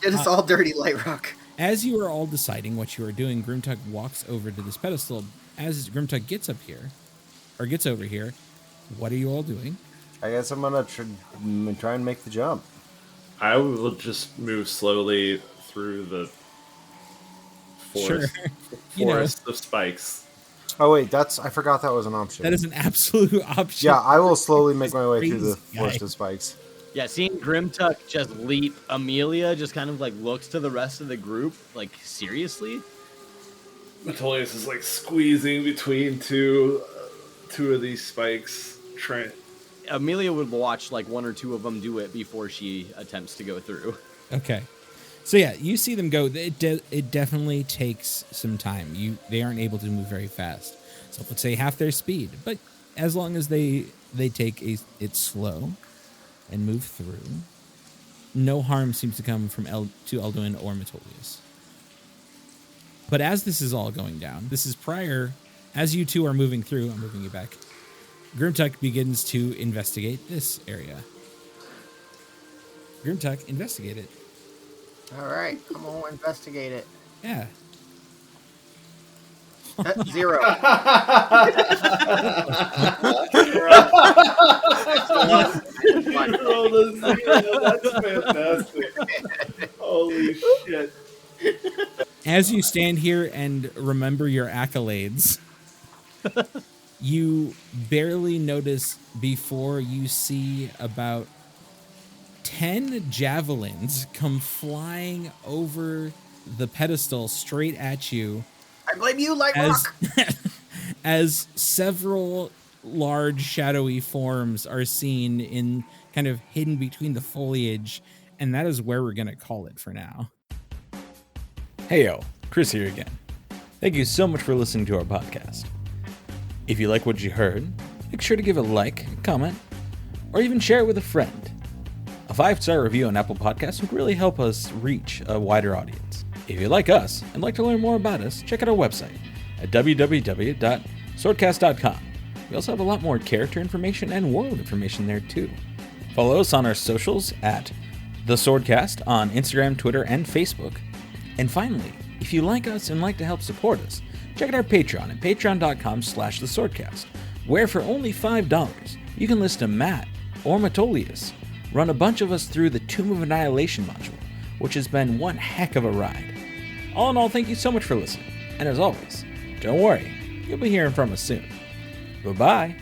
Did us all dirty, Light Rock. As you are all deciding what you are doing, Grimtuck walks over to this pedestal. As Grimtuck gets over here, what are you all doing? I guess I'm gonna try and make the jump. I will just move slowly through the forest of spikes. Oh wait, I forgot that was an option. That is an absolute option. Yeah, I will slowly make my way through the forest of spikes. Yeah, seeing Grimtuck just leap, Amelia just kind of looks to the rest of the group, seriously? Metolius is squeezing between two of these spikes. Amelia would watch one or two of them do it before she attempts to go through. Okay. So yeah, you see them go. It definitely takes some time. They aren't able to move very fast. So let's say half their speed. But as long as they take it slow and move through, no harm seems to come from to Eldon or Metolius. But as this is all going down, this is prior, as you two are moving through, I'm moving you back, Grimtuck begins to investigate this area. Grimtuck, investigate it. All right, I'm going to investigate it. Yeah. 0. That's fantastic. Holy shit. As you stand here and remember your accolades, you barely notice before you see about 10 javelins come flying over the pedestal straight at you. I blame you, Light Rock! As several large shadowy forms are seen in kind of hidden between the foliage, and that is where we're going to call it for now. Hey yo, Chris here again. Thank you so much for listening to our podcast. If you like what you heard, make sure to give a like, comment, or even share it with a friend. A 5-star review on Apple Podcasts would really help us reach a wider audience. If you like us and like to learn more about us, check out our website at www.swordcast.com. We also have a lot more character information and world information there too. Follow us on our socials at The Swordcast on Instagram, Twitter, and Facebook. And finally, if you like us and like to help support us, check out our Patreon at patreon.com/theswordcast, where for only $5, you can listen to Matt or Metolius run a bunch of us through the Tomb of Annihilation module, which has been one heck of a ride. All in all, thank you so much for listening. And as always, don't worry, you'll be hearing from us soon. Bye-bye.